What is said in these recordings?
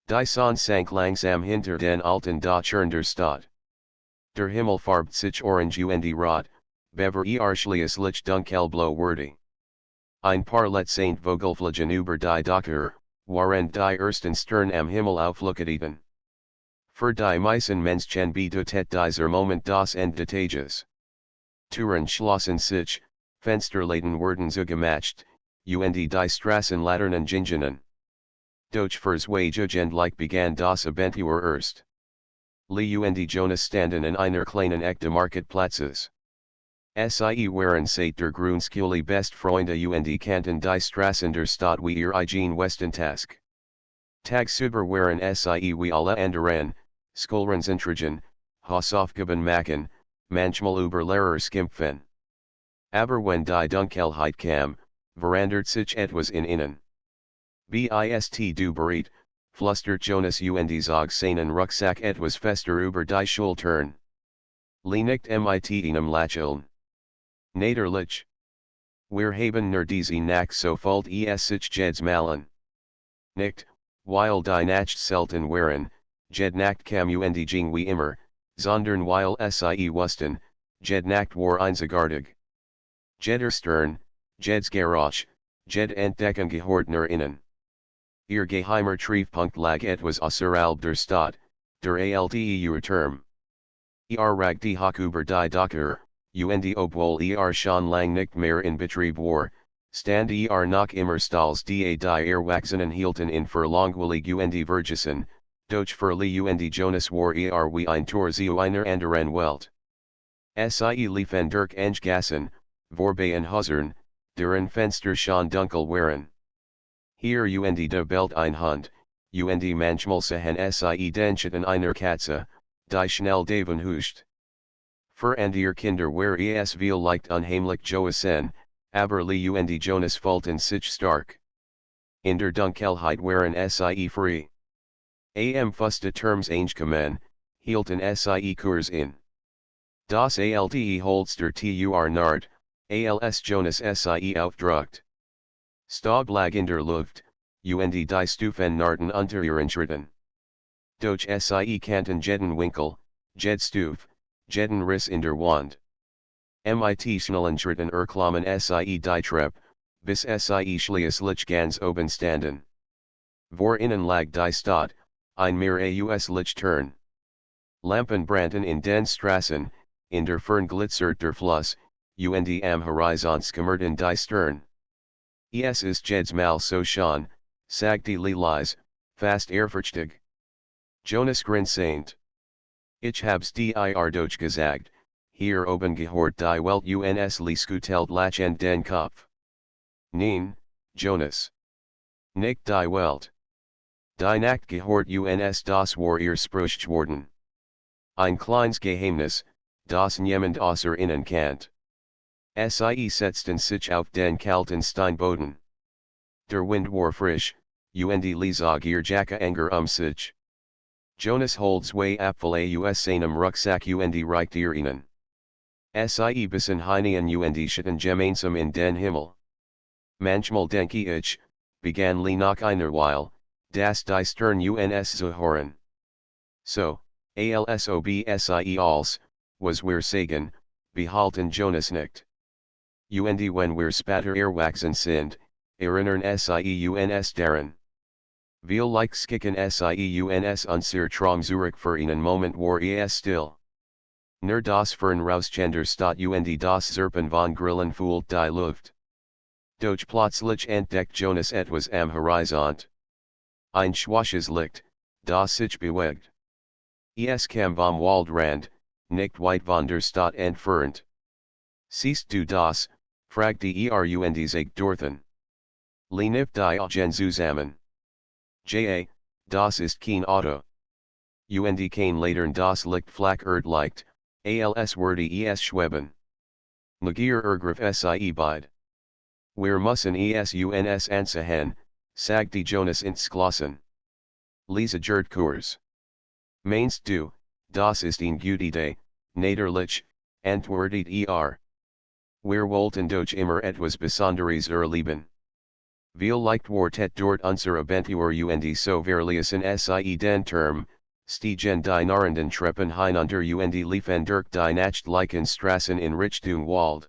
Die Sonne sank langsam hinter den alten Dachern der Stadt. Der Himmel farbt sich orange und rot, bever schliesslich dunkelblau wordy. Ein paar letzte Vogelfliegen über die Dachur, waren die ersten Stern am Himmel aufleuchteten. Für die meisten Menschen bedeutet dieser Moment das Ende des Tages. Türen schlossen sich, Fensterläden wurden zugemacht, und die Straßenlaternen gingen. Doch fürs Wegend begann das Abenteuer erst. Lee und Jonas standen in einer kleinen Ecke Marktplatzes. Sie waren seit der Grundschule best Freunde und kannten die Straßen der Stadt wie ihr eigen Westentask. Tagsüber waren sie wie alle anderen, Schulranzentragen, Hausaufgaben machen, manchmal über Lehrer schimpfen. Aber wenn die Dunkelheit kam, verandert sich etwas in ihnen. Bist du bereit, flüstert Jonas und zog seinen Rucksack etwas fester über die Schultern. Nicht mit einem Lächeln. Natürlich. Wir haben nur diese Nacht so falt sich jedes Malen. Nicht, weil die Nacht selten waren, jed Nacht kam und ging wie immer, sondern weil sie wussten, jed Nacht war einzigartig. Jeder Stern, jeds Garage, jed Entdecken gehört nur innen. Ihr geheimer Treffpunkt lag etwas außerhalb der Stadt, der Alterturm. Rag die Hoch über die Dachur, und obwohl schon lang nicht mehr in Betrieb war, stand noch immer Stalls die Erwachsenen hielten in für langweilig und vergessen, doch für Lee und Jonas war wie ein Tor zu einer anderen Welt. Sie liefen durch Gassen, vorbei Häusern, deren Fenster schon dunkel waren. Hier und de Belt ein Hund, und manchmal sahen sie den Schatten einer Katze, die schnell davon huscht. Für ihr Kinder war es vielleicht unheimlich gewesen, aber Lee und Jonas fühlten sich stark. In der Dunkelheit waren sie frei. Am Fuste Terms angekommen, hielten sie Kurs in. Das alte Holster tur nard, als Jonas sie aufdruckt. Staub lag in der Luft, und die Stufen narten unter ihren Schritten. Doch sie kannten jeden Winkel, jed Stuf, jeden Riss in der Wand. Mit schnellen Schritten erklommen sie die Treppe, bis sie schließlich ganz oben standen. Vor innen lag die Stadt, ein Meer aus Lichtern. Lampen brannten in den Straßen, in der Fern glitzert der Fluss, und am Horizont skimmerten die Stern. Es ist jedes Mal so schön, sagte Leise, fast ehrfurchtig. Jonas grinsend. Ich hab's dir doch gesagt, hier oben gehört die Welt uns lieskutelt lachend den Kopf. Nein, Jonas. Nicht die Welt. Die Nacht gehört uns das war ihr Sprüchworden. Ein kleines Geheimnis, das niemand außer ihnen kennt. Sie setzten sich auf den kalten Steinboden. Der Wind war frisch, und Lee zog ihr Jacke enger sich. Jonas holt zwei Apfel aus seinem Rucksack und reicht ihr ihnen. Sie bissen hinein und schauten gemeinsam in den Himmel. Manchmal denke ich, begann Lee nach einer Weile, dass die Stern uns zu hören. So, sie als, was wir sagen, behalten Jonas nicht. Und wenn wir später erwachsen sind, erinnern sie uns daran. Vielleicht skicken sie uns unser Traum zurück für einen Moment war es still. Nur das Fern rausgender Stadt und das Zerpen von Grillen füllt die Luft. Doch plötzlich entdeckt Jonas etwas am Horizont. Ein schwaches Licht, das sich bewegt. Es kam vom Waldrand, nicht weit von der Stadt entfernt. Siehst du das, fragte und sich dorthin. Lief die Augen zusammen. Das ist kein Auto. Und kein Ladern das Licht flackert leicht, als würde es schweben. Lagier ergriff sie beid. Wir müssen uns ansehen, sagte Jonas ins Glossen. Lisa gert Kurs. Meinst du, das ist ein gute Idee, natürlich, antwortet Wir wollten doch immer etwas Besonderes erleben. Veel leicht wordt dort unsere Abentur und so verliesen sie den Term, stiegen die Narenden Treppen hinunter und liefen durch die Nachtlichen Strassen in Richtung Wald.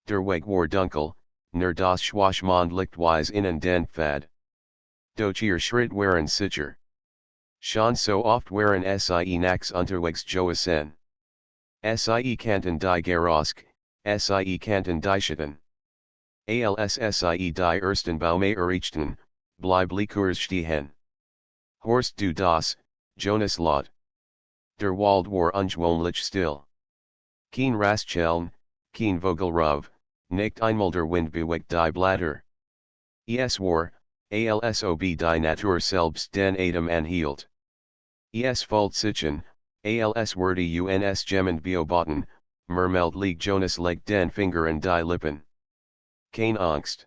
Der Weg war dunkel, nur das Schwachmond Lichtweise innen den Pfad. Doch ihr Schritt waren sicher. Schon so oft waren sie nachts unterwegs gewesen. Sie kannten die Geräusche, sie kannten die Schatten. Als sie die ersten Baume erreichten, blieb Kurs stehen. Horst du das, Jonas laut. Der Wald war ungewohnlich still. Kein Rastschellen, kein Vogelruf, nicht einmal der Wind bewegt die Blätter. Es war, alsob die Natur selbst den Atem anhielt. Es fühlt sich, als würde uns jemand beobachten, murmelte Jonas legt den Finger an die Lippen. Keine Angst.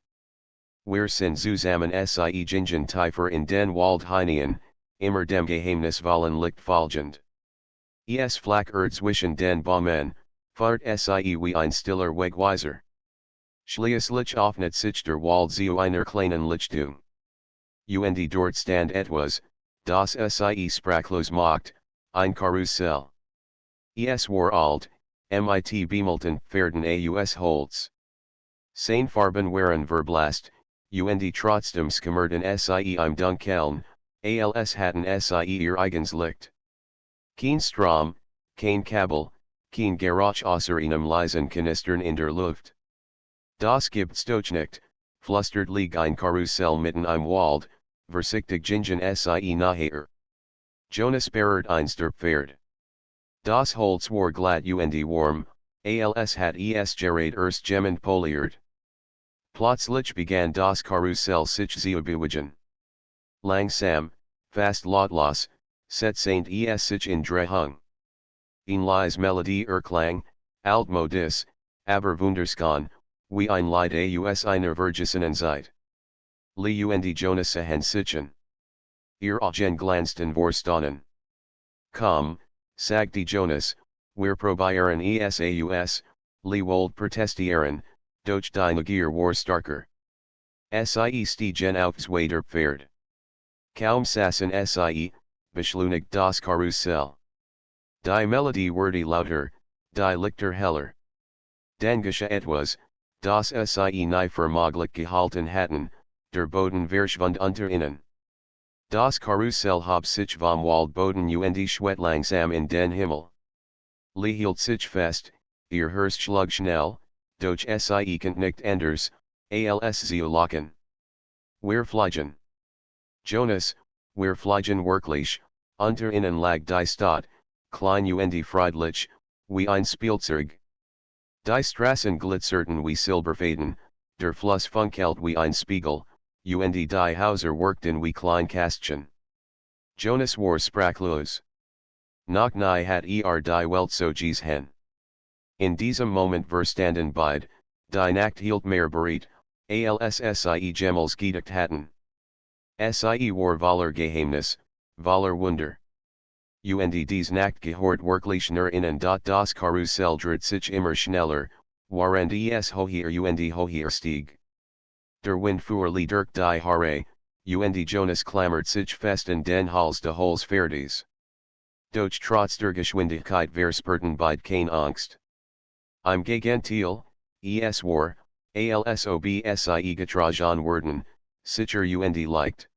Wir sind zusammen sie gingen tiefer in den Wald hinein, immer dem Geheimnis wallen Licht folgend. Es flach zwischen den Bäumen, fahrt sie wie ein stiller Wegweiser. Schließlich öffnet sich der Wald zu einer kleinen Lichtung. Und dort stand etwas, das sie sprachlos macht, ein Karussell. Es war alt, mit bemalten Pferden aus Holz. Seine Farben waren verblasst, und trotzdem skimmerten sie im Dunkeln, als hatten sie ihr eigens Licht. Kein Strom, kein Kabel, kein Geräusch außer einem leisen Knistern in der Luft. Das gibt's doch nicht, flüstert ein Karussell mitten im Wald, vorsichtig gingen sie nachher. Jonas berührt eins der Pferd. Das Holz war glatt und warm, als hat es gerade erst jemand poliert. Plötzlich begann das Karussell sich zu bewegen. Langsam, fast lautlos, setzte es sich in Drehung. Ein leise Melodie erklang, altmodisch, aber wunderschön, wie ein Lied aus einer vergessenen Zeit. Lee und Jonas sahen sich. Ihr Augen glänzten vor Staunen. Komm, sagte Jonas, wir probieren es aus, Lee wollte protestieren, doch die Neugier war starker. Sie stiegen aufs der Pferd. Kaum saßen sie, beschleunigt das Karussell. Die Melodie wurde lauter, die Lichter heller. Dann geschah etwas, das sie nie für möglich gehalten hatten, der Boden verschwand unter ihnen. Das Karussell hob sich vom Waldboden und schwett langsam in den Himmel. Lee hielt sich fest, ihr Herz schlug schnell, doch sie konnte nicht anders, als zu lachen. Wir fliegen. Jonas, wir fliegen wirklich, unter ihnen lag die Stadt, klein und friedlich, wie ein Spielzeug. Die Straßen glitzerten wie Silberfäden, der Fluss funkelt wie ein Spiegel, und die Häuser wirkten wie Kleinkästchen. Jonas war sprachlos. Noch nie hat die Welt so gesehen. In diesem Moment verstanden beide, die Nacht hielt mehr bereit, als sie jemals gedacht hatten. Sie war voller Geheimnis, voller Wunder. Und dies Nacht gehört wirklich nur innen das Karussell dreht sich immer schneller, während es höher und höher stieg. Der Wind fuhr durch die Haare, und Jonas klammert sich fest an den Hals des Pferdes. Doch trotz der Geschwindigkeit verspürten beide keine Angst. Im Gegenteil, es war, alsob sie getragen wurden, sicher und leicht.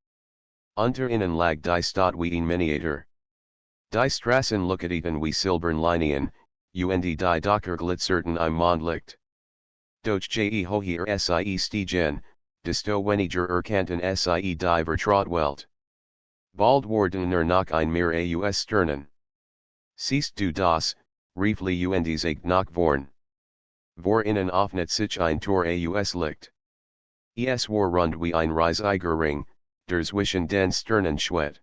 Unter ihnen lag die Stadt wie ein Miniatur. Die Straßen lookten wie silbern Linien, und die Dächer glitzerten im Mondlicht. Doch je höher sie stiegen, desto weniger erkannten sie die vertraut Welt. Bald wurden nur noch ein Meer aus Sternen. Siehst du das, rief Lee und sagt nach vorn. Vor innen öffnet sich ein Tor aus Licht. Es war rund wie ein riesiger Ring, der zwischen den Sternen schwett.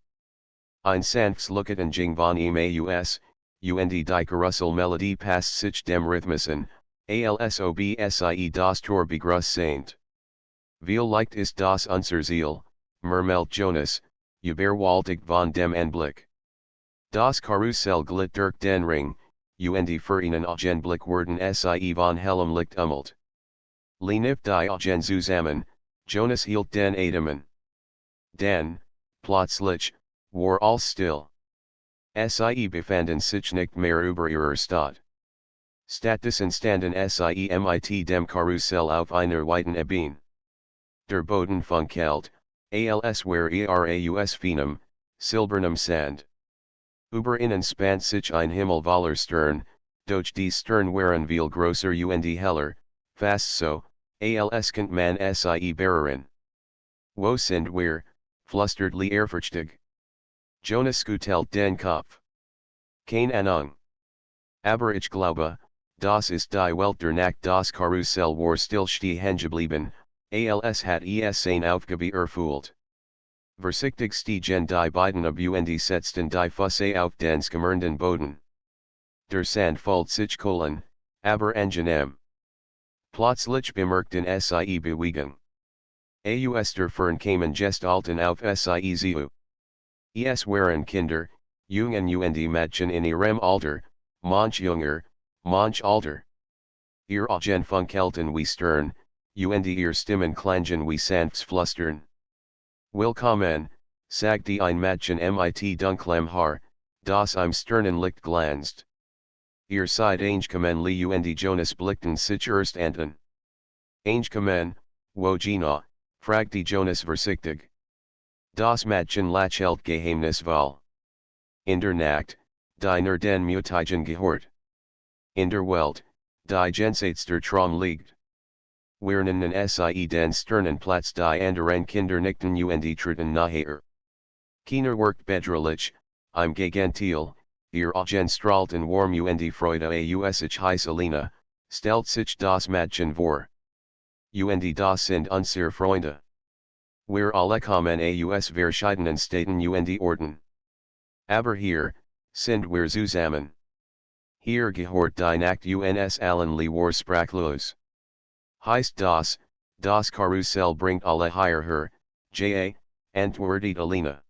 Ein sanftes Leuchten ging von ihm aus, und die Karussell-Melodie passt sich dem Rhythmus an, alsob sie das Tor begrüßt. Wie leicht ist das unser Ziel, murmelt Jonas, überwältigt von dem Anblick. Das Karussell glitt durch den Ring, und für einen Augenblick wurden sie von hellem Licht umhüllt. Lee knifft die Augen zusammen, Jonas hielt den Ademen. Den, plötzlich, war all still. Sie befanden sich nicht mehr über ihrer Stadt. Stattdessen standen sie mit dem Karussell auf einer weiten Ebene. Der Boden funkelt, als wäre aus feinem, silbernem Sand. Über ihnen spannt sich ein Himmel voller Stern, doch die Stern waren viel größer und heller, fast so, als könnt man sie behren. Wo sind wir, flüsterte ehrfurchtig. Jonas schüttelt den Kopf. Keine Ahnung. Aber ich glaube, das ist die Welt der Nacht, das Karussell war stillstehen geblieben, als hat es ein Aufgabe erfüllt. Vorsichtig stiegen die beiden ab und setzten die Füße auf den skimmernden Boden. Der Sand folgt sich Kohlen, aber angenehm. Plötzlich bemerkten sie Bewegung. Aus der Fern kamen Gestalten auf sie zu. Es waren Kinder, Jungen und Mädchen in ihrem Alter, manch jünger, manch alter. Ihr Augen funkelten wie Stern, und ihr Stimmen klangen wie sanftes Flüstern. Willkommen, sagte ein Mädchen mit dunklem Haar, das im Sternenlicht glanzt. Ihr seid angekommen, Lee und Jonas blickten sich erst an. Angekommen, wo genau, fragte Jonas vorsichtig. Das Mädchen lächelt geheimnisvoll. In der Nacht, die nur den Mutigen gehört. In der Welt, die jenseits der Traum liegt. Wir nennen sie den Sternenplatz, die anderen Kinder nickten und treten nachher. Keiner wirkt bedrohlich, im Gegenteil, ihr Augen strahlten warm und Freude aus ich heiß Alina, stellt sich das Mädchen vor. Und das sind unsere Freunde. Wir alle kommen aus verschiedenen Städten und Orten. Aber hier, sind wir zusammen. Hier gehört die Nacht uns allen Lee war sprachlos. Heißt das Karussell bringt alle hierher, antwortet Alina.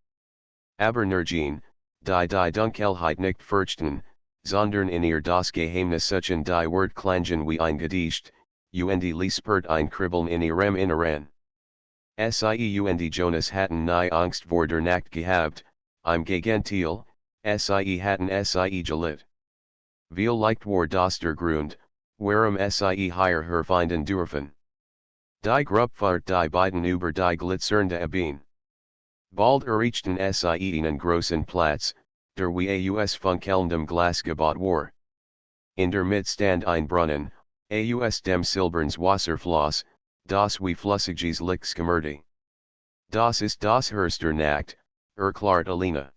Aber nergen, die Dunkelheit nicht fürchten, sondern in ihr das Geheimnis suchen die Wort klangen wie ein Gedicht, und liespert ein Kribbeln in ihrem Inneren. Sie und Jonas hatten nie Angst vor der Nacht gehabt, im Gegenteil, sie hatten sie geliebt. Viel leicht war das der Grund, warum sie hierher finden dürfen. Die Gruppe fahrt die beiden über die glitzernde Ebene. Bald erreichten sie einen großen Platz, der wie aus funkelndem Glas gebaut war. In der Mitte stand ein Brunnen, aus dem silbernes Wasserfloss, das wie flüssiges Licht skimmerte. Das ist das Herz der Nacht, erklärt Alina.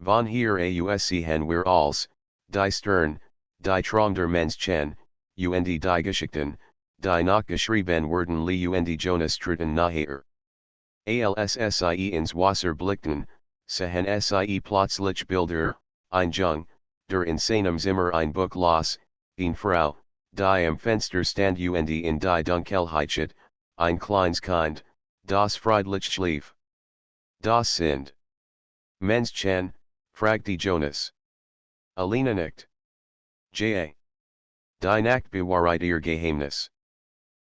Von hier aus sehen wir alles, die Stern, die Traum der Menschen, und die Geschichten, die noch geschrieben wurden. Lee und Jonas treten nachher. Als sie ins Wasser blickten, sahen sie plötzlich Bilder, ein Jung, der in seinem Zimmer ein Buch las, eine Frau, die am Fenster stand und in die Dunkelheit schaut, ein kleines Kind, das friedlich schlief. Das sind Menschen, fragte Jonas. Alina nickt. Die Nacht bewahrheit ihr Geheimnis.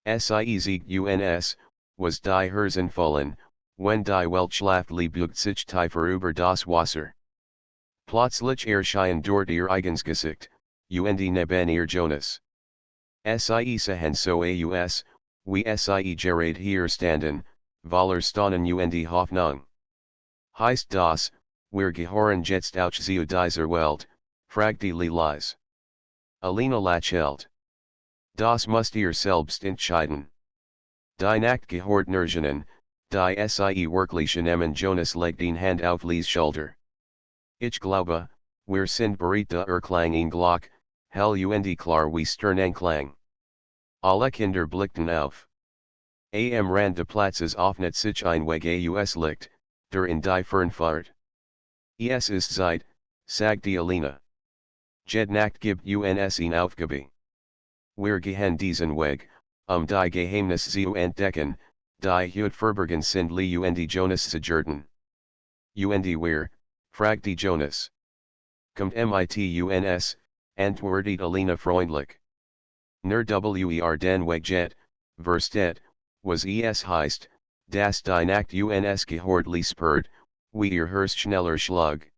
Sie siegt uns, was die Herzen fallen, wenn die Welt schlaft beugte sich tiefer über das Wasser. Plötzlich erschien dort ihr eigenes Gesicht, und neben ihr Jonas. Sie sahen so aus, wie sie gerade hier standen, voller Staunen und Hoffnung. Heißt das, wir gehören jetzt auch zu dieser Welt, fragte Lee leise. Alina lächelt. Das müsst ihr selbst entscheiden. Die Nacht gehört nirgendwo, die sie wirklich nehmen. Jonas legt eine Hand auf Lees Schulter. Ich glaube, wir sind bereit der Erklang in Glock, hell und klar wie Sternenklang. Alle Kinder blickten auf. Am Rand des Platzes öffnet sich ein Weg aus Licht, der in die Fern fährt. Es ist Zeit, sagte Alina. Jede Nacht gibt uns eine Aufgabe. Wir gehen diesen Weg, die Geheimnis zu entdecken, die heute verborgen sind. Lee und Jonas zerrten. Und wir, fragte Jonas. Kommt mit uns, antwortet Alina freundlich. Nur den Weg jet, verstet, was es heißt, das die Nacht uns gehört liespert, wie ihr Hörst schneller schlug.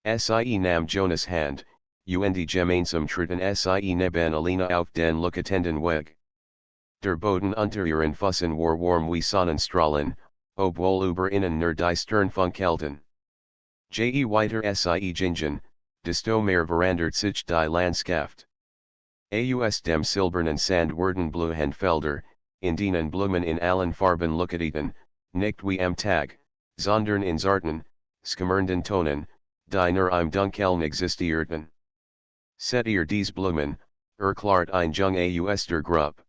Sie nam Jonas Hand, und gemeinsam tritten sie neben Alina auf den Luckatenden Weg. Der Boden unter ihren Füßen war warm wie Sonnenstrahlen, obwohl über ihnen nur die Sternfunkelten. Je weiter sie gingen, desto mehr verandert sich die Landschaft. Aus dem silbernen Sand wurden blühende Felder, in denen Blumen in allen Farben luckateten, nicht wie am Tag, sondern in zarten, skimmernden Tonen, die nur im Dunkeln existierten. Seht ihr dies Blumen, klart ein Jung aus der Gruppe.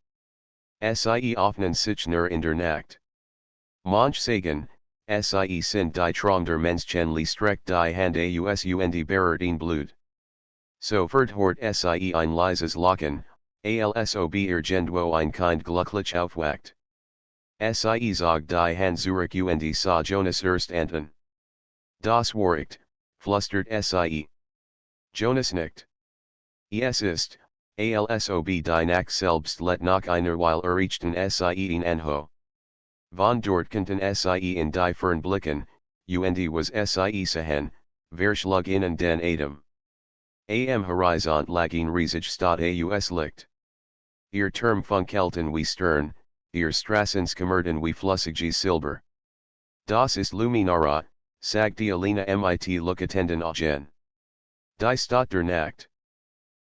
Sie öffnen sich nur in der Nacht. Manch sagen, sie sind die Traum der Menschen streckt die Hand aus und berührt ihn Blut. Sofort hört sie ein leises Lachen, alsob irgendwo ein Kind glücklich aufwacht. Sie zog die Hand zurück und sah Jonas erst anten. Das wartet, flüstert sie. Jonas nickt. Es ist, alsob die Nacht selbst let noch einer Weile errichten sie ihn anho. Von dort konnten sie in die Fern blicken, und was sie sahen, verschlug ihnen den Atem. Am Horizont lagen riesig Stadt aus Licht. Ihr Turm funkelten wie Stern, ihr Straßen skimmerten wie flüssiges Silber. Das ist Luminara, sagte Alina mit Luckatenden Augen. Die Stadt der Nacht.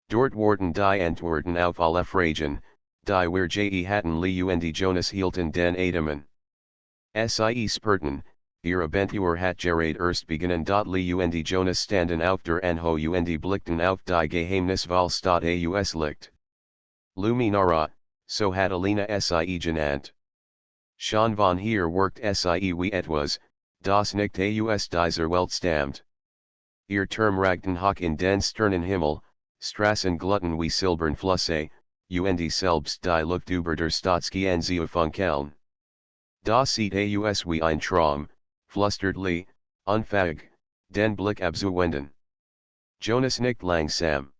Dort warten die Antworten auf alle Fragen, die wir je hatten Lee und Jonas hielten den Atemen. Sie sperrten, ihr Abentur hat gerade erst beginnen. Lee und Jonas standen auf der Anho und blickten auf die Geheimnisvolle Stadt aus Licht. Luminara, so hat Alina sie genannt. Schon von hier workt sie wie etwas, das nicht aus dieser Welt stammt. Ihr Turm ragten hoch in den Sternenhimmel, Straßen gluten wie silbern Flüsse, und selbst die Luft über der Stadtskien zu funkeln. Das sieht aus wie ein Traum, flüstert Lee, unfähig, den Blick abzuwenden. Jonas nickt langsam.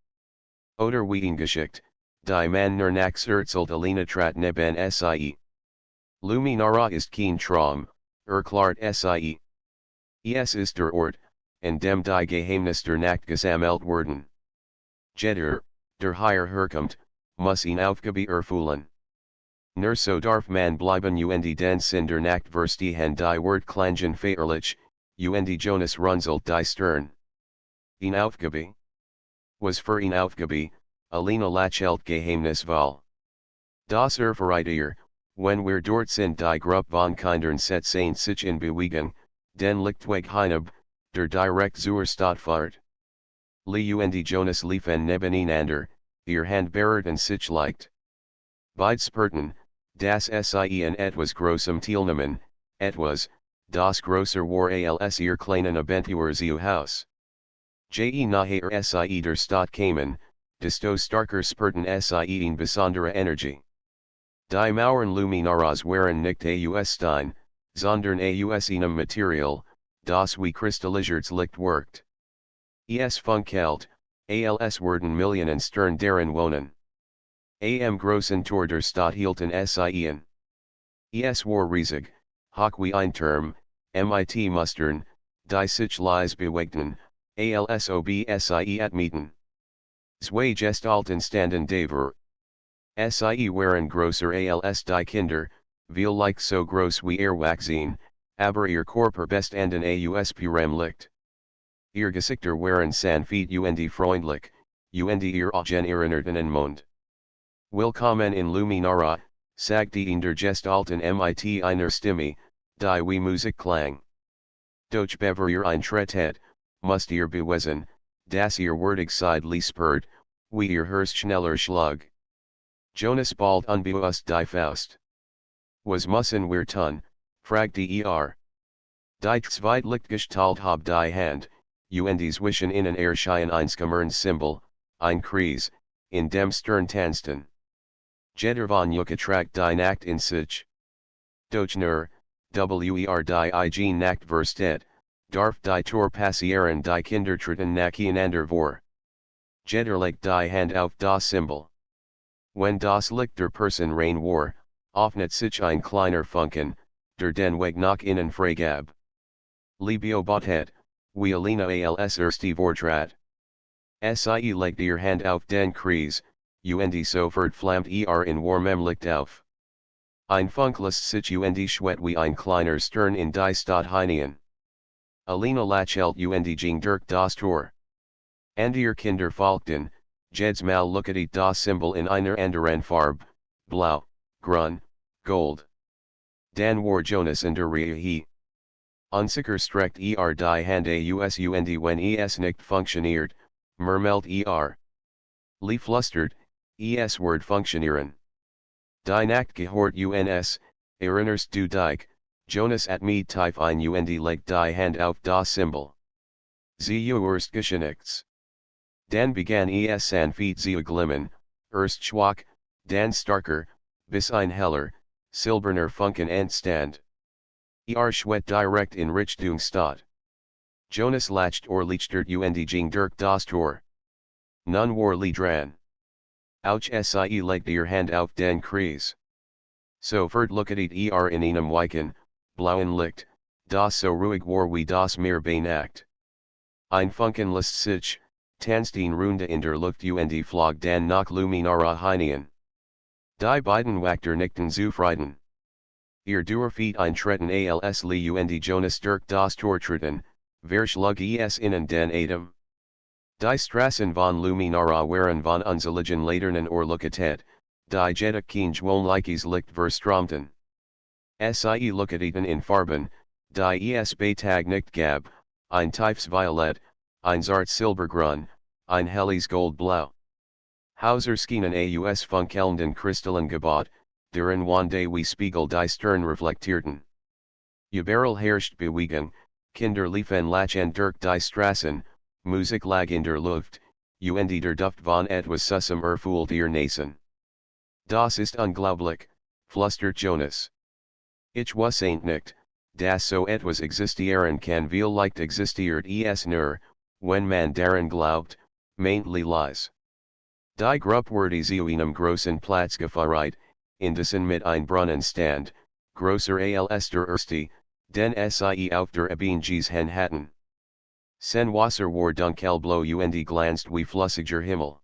Oder wie geschickt, die man nur nachts erzählt Alina trat neben sie. Luminara ist kein Traum, klart sie. Es ist der Ort, an dem die Geheimnis der Nacht gesammelt wurden. Jeder, der hierher herkommt, muss ihn aufgabe erfüllen. Nur so darf man bleiben und den Sinn der Nacht verstehen. Die Wort klangen feierlich, und Jonas runzelt die Stirn. Ihn aufgabe? Was für ihn Aufgabe, Alina lächelt geheimnisvoll. Das verrät ihr, wenn wir dort sind die Gruppe von Kindern setzen sich in Bewegung, den Lichtweg hinab, der direkt zur Stadt fährt. Lee und Jonas liefen nebeneinander, ihr Handberührten sich leicht. Beide spürten, dass sie in etwas Großem teilnahmen, etwas, das größer war als ihr kleinen Abentur zu Haus. Je nachher sie der Stadt kamen, desto starker spürten sie in besondere Energie. Die Mauern Luminaras waren nicht aus Stein, sondern aus einem Material, das wie kristallisiert Licht wirkt. Es funkelt, als würden Millionen Stern darin wohnen. Am großen Tor der Stadt hielten sie in. Es war riesig, hoch wie ein Turm, mit Mustern, die sich leise bewegten, alsob sie atmieten. Zwei Gestalten standen davor. Sie waren größer als die Kinder, vielleicht so groß wie Erwachsene, aber ihr Körper bestanden aus purem Licht. Ihr Gesichter waren sanft und freundlich, und ihr Augen erinnerten an Mond. Willkommen in Luminara, sagte in der Gestalten mit einer Stimme, die wie Musik klang. Doch bevor ihr eintretet, müsst ihr beweisen, dass ihr würdig seid liespert, wie ihr Hörst schneller schlug. Jonas bald unbewusst die Faust. Was müssen wir tun, fragte Die Zweitlichtgestalt hab die Hand, und zwischen ihnen erschien ein skimmerns Symbol, ein Kreis, in dem Stern tanzten. Jeder von tragt die Nacht in sich. Doch nur, die IG Nacht versteht, darf die Tor passieren die Kinder treten nacheinander vor. Jeder legt die Hand auf das Symbol. Wenn das Licht der Person rein war, Offnet sich ein kleiner Funken, der den Weg nach innen freigab. Liebio Bothet, wie Alina als erste Vortrat. Sie legt ihr Hand auf den Kreis, und sofort flammt in warmem Licht auf. Ein Funk lässt sich und schwet wie ein kleiner Stern in die Stadt hinein. Alina lachelt und ging durch das Tor. And ihr Kinder folgten, jedes Mal lookete das Symbol in einer anderen Farbe, blau, grün, gold. Dan war Jonas in der Reihe. Unsicher streckt die Hand aus und wenn nicht funktioniert, murmelt Lie flustert, Word funktionieren. Die Nacht gehört uns, erinnerst du dich, Jonas at me tief ein und legt die Hand auf das Symbol. Sie erst geschenichts. Dan begann sanft zu glimmen, erst schwach, dan starker, bis ein heller, silberner Funken entstand. Schwet direkt in Richtung Stadt. Jonas lacht lichtert und ging durch das Tor. Nun war Lie dran. Auch sie legt ihr Hand auf den Kreis. Sofort looketet in einem weichen, blauen Licht, das so ruhig war wie das Meer bei Nacht. Ein Funken lässt sich, tanzt in Runde in der Luft und flog dann nach Luminara hinein. Die beiden Wachter nickten zufrieden. Ihr Durchfeed eintreten als Lie und Jonas durch das Tor treten, wer schlug innen den Atem. Die Strassen von Luminara waren von unzähligen Laternen locatet, die jedoch kein gewöhnliches Licht verströmten. Sie looketen in Farben, die bei Tag nicht gab, ein tiefes Violett, ein zartes Silbergrün, ein helles Goldblau. Hauser schienen aus funkelnden Kristallen gebaut, deren Wände wie Spiegel die Stirn reflektierten. Überall herrscht Bewegung, Kinder liefen lachen durch die Straßen, Musik lag in der Luft, und der Duft von etwas Sussem erfüllt ihr Nasen. Das ist unglaublich, flüstert Jonas. Ich wusste nicht, dass so etwas existieren kann vielleicht existiert es nur, wenn man daran glaubt, meint Lies. Die Gruppe wurde zu einem großen Platz gefeiert, in dessen mit ein Brunnen stand, grosser als der erste, den sie auf der Ebene gesehen hatten. Sein Wasser war dunkelblau und glänzt wie flüssiger Himmel.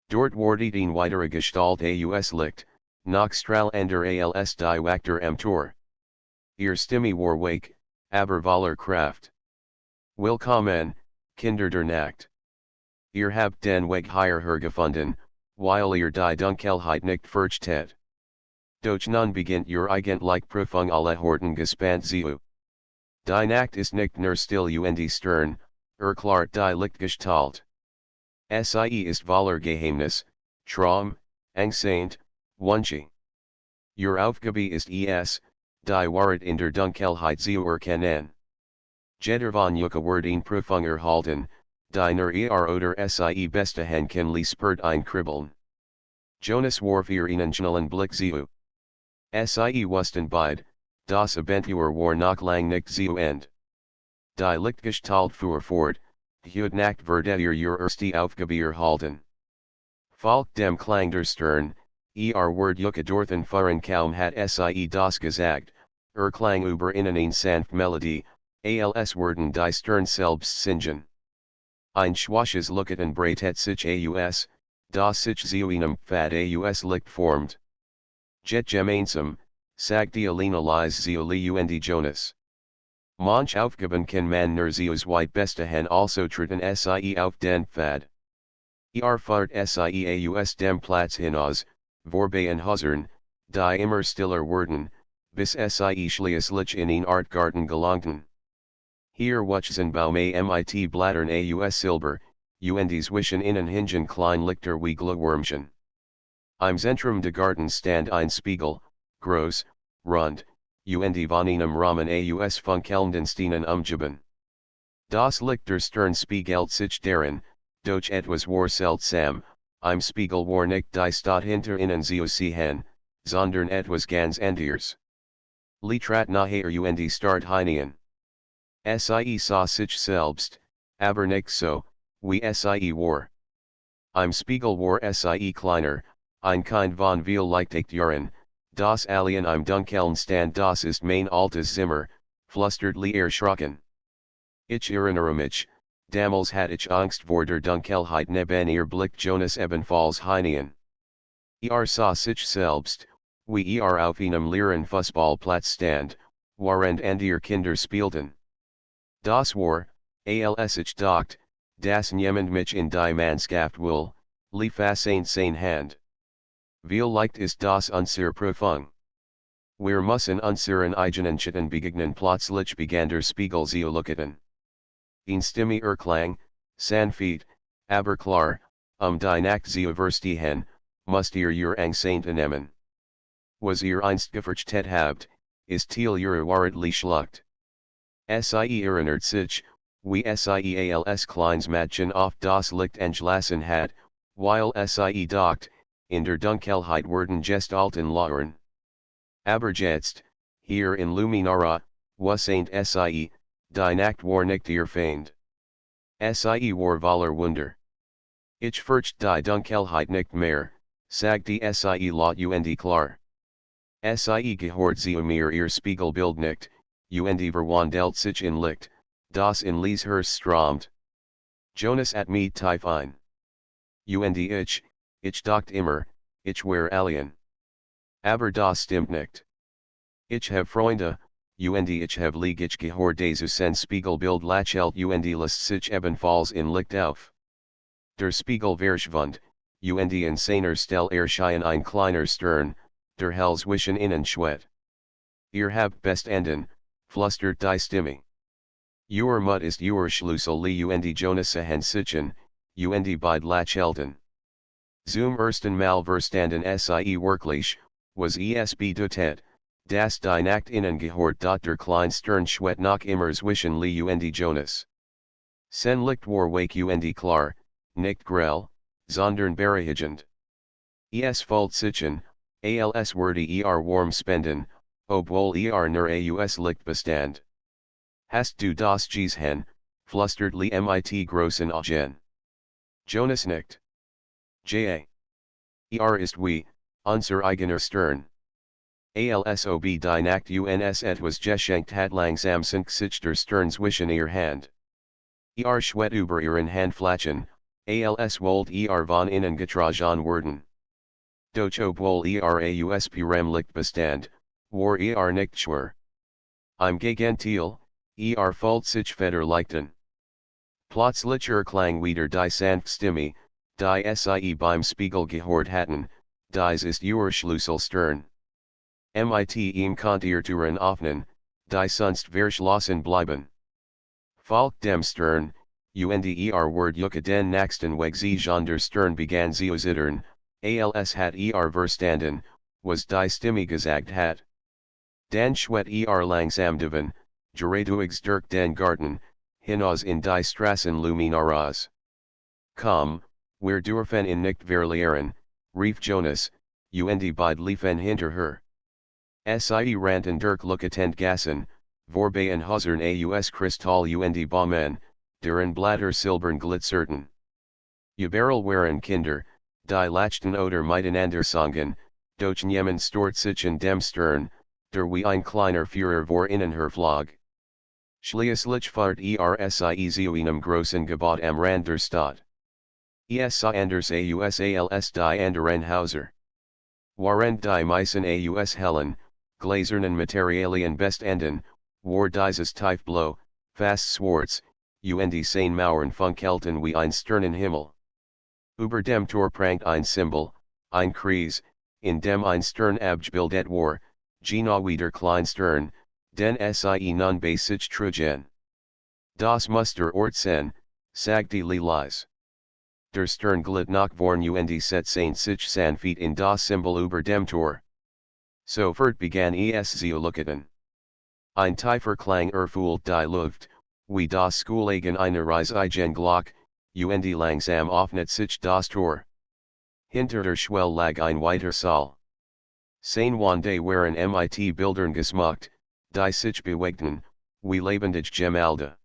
Dort wartet ein weitere Gestalt aus Licht, noch strahlender als die Wachter am Tor. Ihr Stimme war wake, aber voller Kraft. Willkommen, Kinder der Nacht. Ihr habt den Weg hierher gefunden, weil ihr die Dunkelheit nicht fürchtet. Doch nun beginnt ihr eigentlich Prüfung alle Horten gespannt zu. Die Nacht ist nicht nur still und stern, klart die Lichtgestalt. Sie ist voller Geheimnis, Traum, Angst, Wünsche. Ihr Aufgabe ist die Wahrheit in der Dunkelheit zu erkennen. Jeder von werden Prüfung erhalten, die nur oder sie bestehen kann spürt ein Kribbeln. Jonas warf ihr einen schnellen Blick zu. Sie wussten beide, das Abenteuer war noch lang nicht zu Ende. Die Lichtgestalt fuhr fort, heute Nacht werdet ihr erste Aufgabe erhalten. Folgt dem Klang der Stern, Word dorthin fahren kaum hat sie das gesagt, Klang über eine sanft Melodie, als werden die Stern selbst singen. Ein schwaches Looketen breitet sich aus, das sich zu einem Pfad aus Licht formt. Jet gemeinsam, sagt die Alina leise zu Lie und Jonas. Manch Aufgaben kann man nur zu zweit bestehen also treten sie auf den Pfad. Fahrt sie aus dem Platz hinaus, vorbei an Häusern, die immer stiller werden, bis sie schließlich in ein Artgarten gelangten. Hier wuchsen Baume mit Blattern aus Silber, und zwischen ihnen hingen klein Lichter wie Glühwürmchen. Im Zentrum des Gartens stand ein Spiegel, groß, rund, und von einem Rahmen aus funkelnden Steinen umgeben. Das Licht der Stern spiegelt sich darin, doch etwas war seltsam, im Spiegel war nicht die Stadt hinter ihnen zu sehen, sondern etwas ganz anderes. Lie trat naher und start hinein. Sie sah sich selbst, aber nicht so, wie sie war. Im Spiegel war sie kleiner, ein kind von viel Lichtigeren, Das Alien im Dunkeln stand das ist mein altes Zimmer, flüstertli erschrocken. Ich erinnere mich, damals hatte ich Angst vor der Dunkelheit neben ihr Blick Jonas ebenfalls hinein. Sah sich selbst, wie auf einem leeren Fußballplatz stand, während andere Kinder spielten. Das war, als ich dachte, dass niemand mich in die Mannschaft will, lief seine Hand. Wie leicht ist das unsere Prüfung? Wir müssen unseren eigenen Schatten begegnen plötzlich begann der Spiegel zu leuchten. Ein Stimme erklang, sanft, aber klar, die Nacht zu verstehen, müsst ihr Angst nehmen. Was ihr einst gefürchtet habt, ist Teil ihrer wahrheitlich schlucht. Sie erinnert sich, wie sie als kleines Mädchen auf das Licht entlassen hat, weil sie dacht, in der Dunkelheit werden Gestalten lauern. Aber jetzt, hier in Luminara, was ain't sie, die Nacht war nicht ihr Feind. Sie war voller Wunder. Ich fürcht die Dunkelheit nicht mehr, sagte sie laut und klar. Sie gehört zu mir ihr Spiegelbild nicht, und verwandelt sich in Licht, das in les Herz strömt. Jonas at me tief ein. Und ich dacht immer, ich wär alien. Aber das stimmt nicht. Ich hab Freunde, und ich hab Lieg ich gehört dazu sein Spiegelbild lachelt und lässt sich ebenfalls in Licht auf. Der Spiegel verschwand, und in seiner Stelle erschien ein kleiner Stern, der hell zwischen innen schwet. Ihr habt bestanden, flüstert die Stimme. Your Mut ist your Schlüssel und Jonas sichen, und beid lachelten. Zum ersten Mal verstanden sie wirklich, was es bedeutet, dass die Nacht innen gehört der kleine Stern schwet noch immer zwischen und Jonas. Sen Licht war wake und klar, nicht grell, sondern berechtigend. Es fällt sichen, als würde warm spenden, obwohl nur aus Licht bestand. Hast du das gesehen, flüstertli mit großen Augen. Jonas nicht. Ja. Ist wie, unser eigener Stern. Alsob die Nacht uns etwas geschenkt hat langsam sinkt sich der Stern zwischen ihr Hand. Schwet über ihren Handflächen, als wollt von innen getragen werden. Doch obwohl aus purem Licht bestand, war nicht schwer. Im Gegenteil, fühlt sich federleichten. Plötzlich erklang wieder die sanft Stimme, die sie beim Spiegel gehört hatten, dies ist ihr Schlüsselstern. Mit ihm könnt ihr Türen öffnen, die sonst verschlossen bleiben. Folgt dem Stern, und wird den nächsten Weg sehen der Stern begann zu zittern, als hat verstanden, was die Stimme gesagt hat. Dann schwet langsam davon, geradewegs durch den Garten, hinaus in die Straßen Luminaras. Komm, wir dürfen in nicht verlieren, rief Jonas, und beid liefen hinter her. Sie rannten durch Lucketend Gassen, vorbei Häusern aus Kristall und Bäumen, deren Blätter silbern glitzerten. Überall waren Kinder, die lachten oder miteinander sangen, doch niemand stört sich in dem Stern, der wie ein kleiner Führer vor innen her flog. Schließlich fahrt sie zu einem großen Gebäude am Rand der Stadt. Es anders als die anderen Häuser. Während die meisten aus hellen, glazernen Materialien bestanden, war dieses tiefblau, fast schwarz, und seine Mauern funkelten wie ein Sternenhimmel. Über dem Tor prangt ein Symbol, ein Kreis, in dem ein Stern abgebildet war, genau wie der kleine Stern, den sie nun bei sich trugen. Das muss der Ort sein, sagte Leise. Der Stern glitt nach vorn und set sich sanft in das Symbol über dem Tor. Sofort begann es zu leuchten. Ein tiefer Klang erfüllt die Luft, wie das Schoolegen einer riesigen Glock, und langsam öffnet sich das Tor. Hinter der Schwelle lag ein weiter Saal. Seine Wände waren mit Bildern geschmückt, die sich bewegten, wie lebendige Gemälde.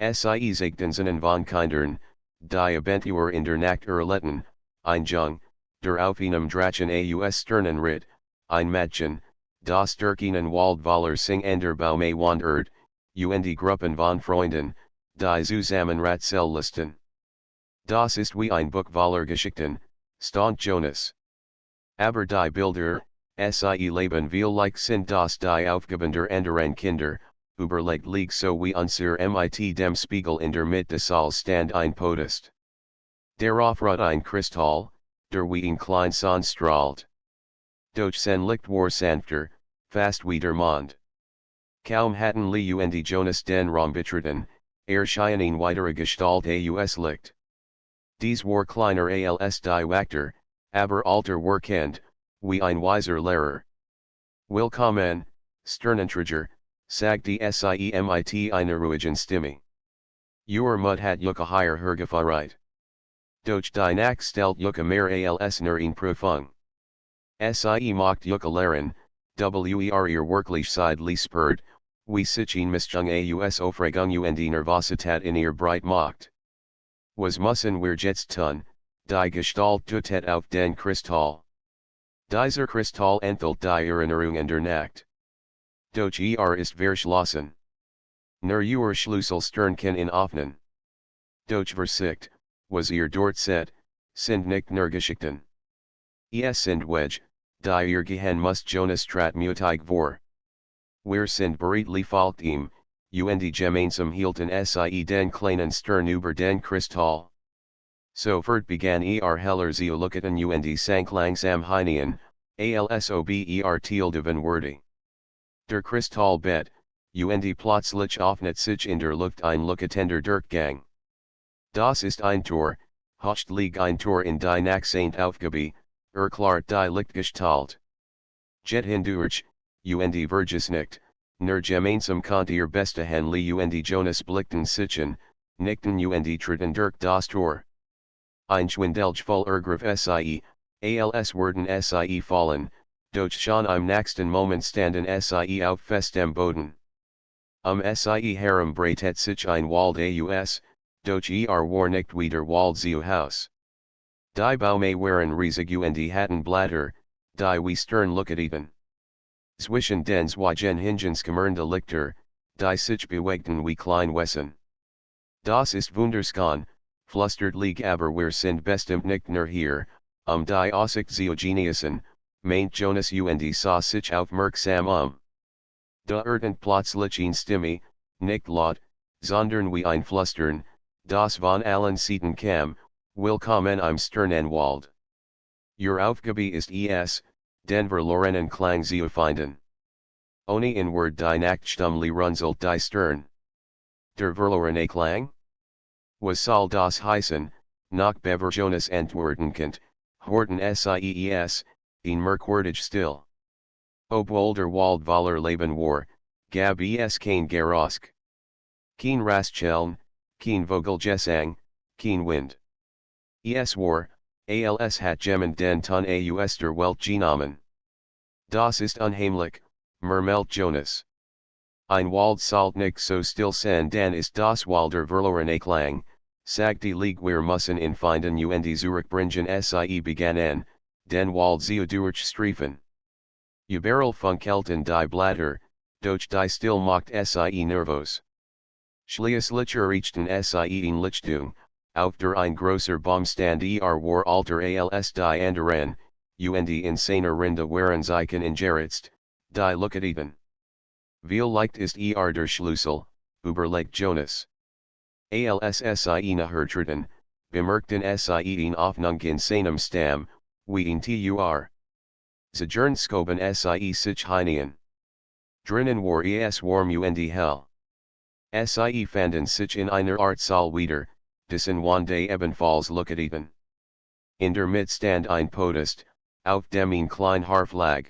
Sie zeigten seinen von Kindern, die Abentur in der Nacht erlitten, ein Jung, der auf einem Drachen aus Sternen ritt, ein Mädchen, das durch einen Wald sing ender Baume wandert, und Gruppen von Freunden, die zusammen Ratselisten. Das ist wie ein Buch voller Geschichten, stand Jonas. Aber die Bilder, sie leben viel sind das die Aufgaben der anderen Kinder, überlegt liegt so wie unser mit dem Spiegel in der Mitte Saal stand ein Podest. Darauf ruht ein Kristall, der wie ein klein Sonne strahlt. Doch sein Licht war sanfter, fast wie der Mond. Kaum hatten Lee und Jonas den Raum betreten, erschien weitere Gestalt aus Licht. Dies war kleiner als die Wachter, aber alter Workend, wie ein weiser Lehrer. Willkommen, Sternenträger, sagt die Sie mit einer ruhigen Stimme. Your Mut hat Yucca higher hergefeiert. Doch die Nacht stellt Yucca mehr als nur in Prüfung. Sie macht Yucca Lehren, ihr Wirklichkeit spürt, wie sich in Mischung aus Aufregung und Nervosität in ihr breit macht. Was müssen wir jetzt tun, die Gestalt deutet auf den Kristall. Dieser Kristall enthält die Erinnerung der Nacht. Doch ist verschlossen. Nur ihr Schlüsselstern kann ihn öffnen. Doch Versicht, was ihr dort seht, sind nicht nur Geschichten. Es sind Wege, die ihr gehen muss Jonas trat mutig vor. Wir sind bereitlich folgt ihm, und gemeinsam hielten sie den kleinen Stern über den Kristall. Sofort begann heller zu leuchten und sank langsam hinein, als ob tildeven wordy. Der Kristall bet, und plötzlich öffnet sich in der Luft ein leuchtender Durchgang. Das ist ein Tor, hocht liegt ein Tor in die Nacht Aufgabe, erklärt die Lichtgestalt. Jet hindurch, und vergiss nicht, nur gemeinsam könnt ihr bestahen Lee und Jonas blickten sichen, nickten und tritten durch das Tor. Ein schwindelgevoll Ergriff sie, als würden sie fallen, doch schon im nächsten Moment standen sie auf festem Boden. Sie herum breitet sich ein Wald aus, doch war nicht wie der Wald zu Haus. Die Baume waren riesig und hatten Blätter, die wie Stern leuchteten. Zwischen den Zwigen hingenskemmernde Lichter, die sich bewegten wie klein Wesen. Das ist wunderschön, flüstert lieg aber wir sind bestimmt nicht nur hier, die Aussicht zu genießen, meint Jonas und sah sich aufmerksam. Da ertant plötzlich eine Stimme, nicht laut, sondern wie ein Flüstern, das von allen Seiten kam, willkommen im Sternenwald. Your Aufgabe ist den verlorenen Klang zu finden. Ohne in Word die Nachtstummli runzelt die Stern. Der verlorene Klang? Was soll das heißen, nach bever Jonas antworten könnt, horten sees, in merkwürdig still. Obwohl der Wald voller Leben war, gab es kein Gerosk. Kein Rastscheln, kein Vogelgesang, kein Wind. Es war, als hat jemand den Ton aus der Welt genommen. Das ist unheimlich, murmelt Jonas. Ein Wald sollt nicht so still sein, dann ist das Wald der verlorene Klang, sagt die Lieg wir müssen ihn finden und zurückbringen sie begannen, den Wald zu durchstreifen. Überall funkelten die Blätter, doch die still macht sie nervös. Schließlich erreichten sie in Lichtung, auf der ein großer Baum stand war alter als die anderen, und in seiner Rinde waren Zeichen ingeritzt, die leuchteten. Wie leicht ist der Schlüssel, überlegt Jonas. Als sie nachhertreten, bemerkten sie in Öffnung in seinem Stamm, wie in tur. Sie skoben sie sich hinein. Drinnen war es warm und hell. Sie fanden sich in einer Art Saal wieder, dessen Wände ebenfalls leuchteten. In der Mitte stand ein Podest, auf dem ein klein Harf lag.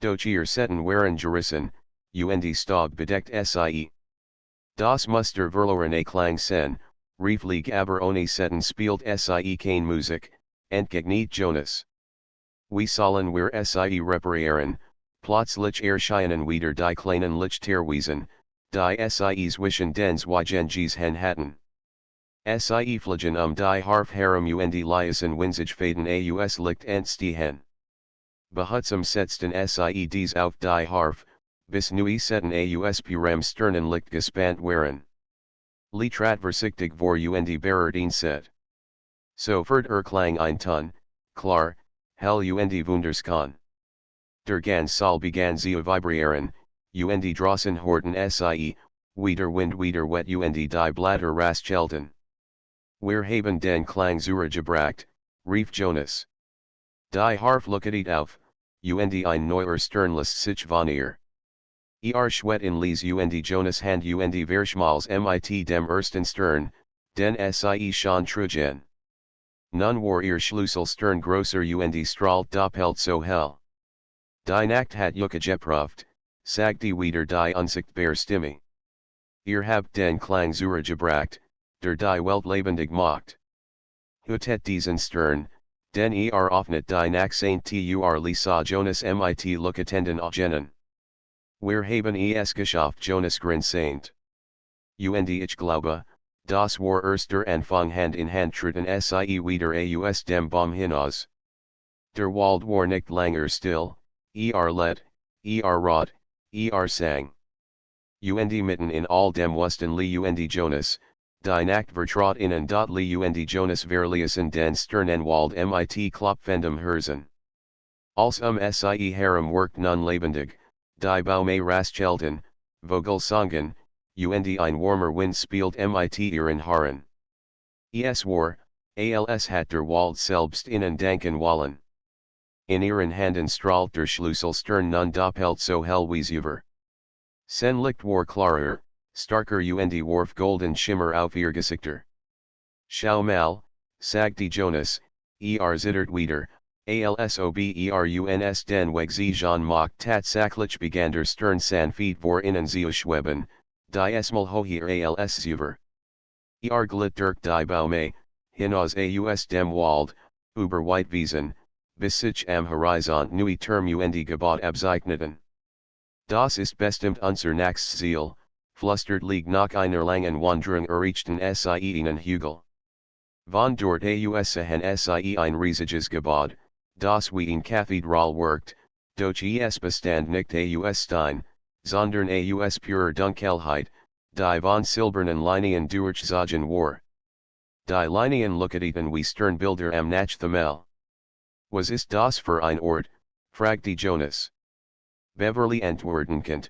Doch ihr Setten waren gerissen, und Staub bedeckt sie. Das muss der verlorene Klang sein, rief lieg aber ohne Setten spielt sie keine Musik, entgegnet Jonas. Wie sollen wir sie reparieren, plötzlich erscheinen wieder die kleinen Lichterwiesen, die sie zwischen den Zwigen gesehen hatten. Sie fliegen die Harf herum und leisen winzig faden aus Licht entstehen. Behutsam setsten Sieds auf die Harf, bis nu setten Ausp rem sternen licht gespannt waren. Lietrat versichtig vor und berert set. So fert klang ein Ton, klar, hell und wunderskan. Der ganz Saal begann zu vibrieren, und drossen horten sie, wieder Wind wieder wet und die Blatter raschelten. Wir haben den Klang zurückgebracht, rief Jonas. Die Harf looket auf, und ein neuer Sternlist sich von ihr. Schwet in les und Jonas hand und verschmals mit dem ersten Stern, den sie schon trugen. Nun war ihr Schlüssel Stern grosser und strahlt doppelt so hell. Die Nacht hat geprüft, sagte wieder die unsichtbare Stimme. Ihr habt den Klang zurückgebracht, der die Welt lebendig macht. Hutet diesen Stern, den offnet die Nacht Lisa Jonas mit Looketenden agenen. Wir haben es geschafft Jonas grinsaint. Und ich glaube, das war erster Anfang Hand in Hand treten sie wieder aus dem Baum hinaus. Der Wald war nicht langer still, let, rot, sang. Und mitten in all dem wussten Lee und Jonas, die Nacht vertraut innen dot Lee und Jonas verliesen den Sternenwald mit klopfendem Herzen. Als sie Harem workt nun lebendig, die Baume raschelten, Vogelsangen, und ein warmer Wind spielt mit ihren Haaren. Es war, als hat der Wald selbst innen danken wollen. In ihren Handen strahlt der Schlüssel Stern nun doppelt so hell wie zuvor. Sen Licht war klarer, starker und warf golden Schimmer auf ihr Gesichter. Schau mal, sagte Jonas, zittert wieder, alsoberuns den Weg sie Jean macht tatsächlich begann der Stern sanfte vor innen zu schweben, die Esmal hoher als zuvor. Glitt durch die Baume, hinaus aus dem Wald, über Weitwiesen, bis sich am Horizont neue Turm und Gebäude abzeichneten. Das ist bestimmt unser Nachziel, flüstert liegt nach einer langen Wanderung erreichten sie einen Hügel. Von dort aus sehen sie ein riesiges Gebäude, das wie ein Kathedral wirkt, doch es bestand nicht aus Stein, sondern aus purer Dunkelheit, die von silbernen Linien durchzogen war. Die Linien looketen wie Sternbilder am Nachthimmel. Was ist das für ein Ort, fragte Jonas. Beverly antwortend,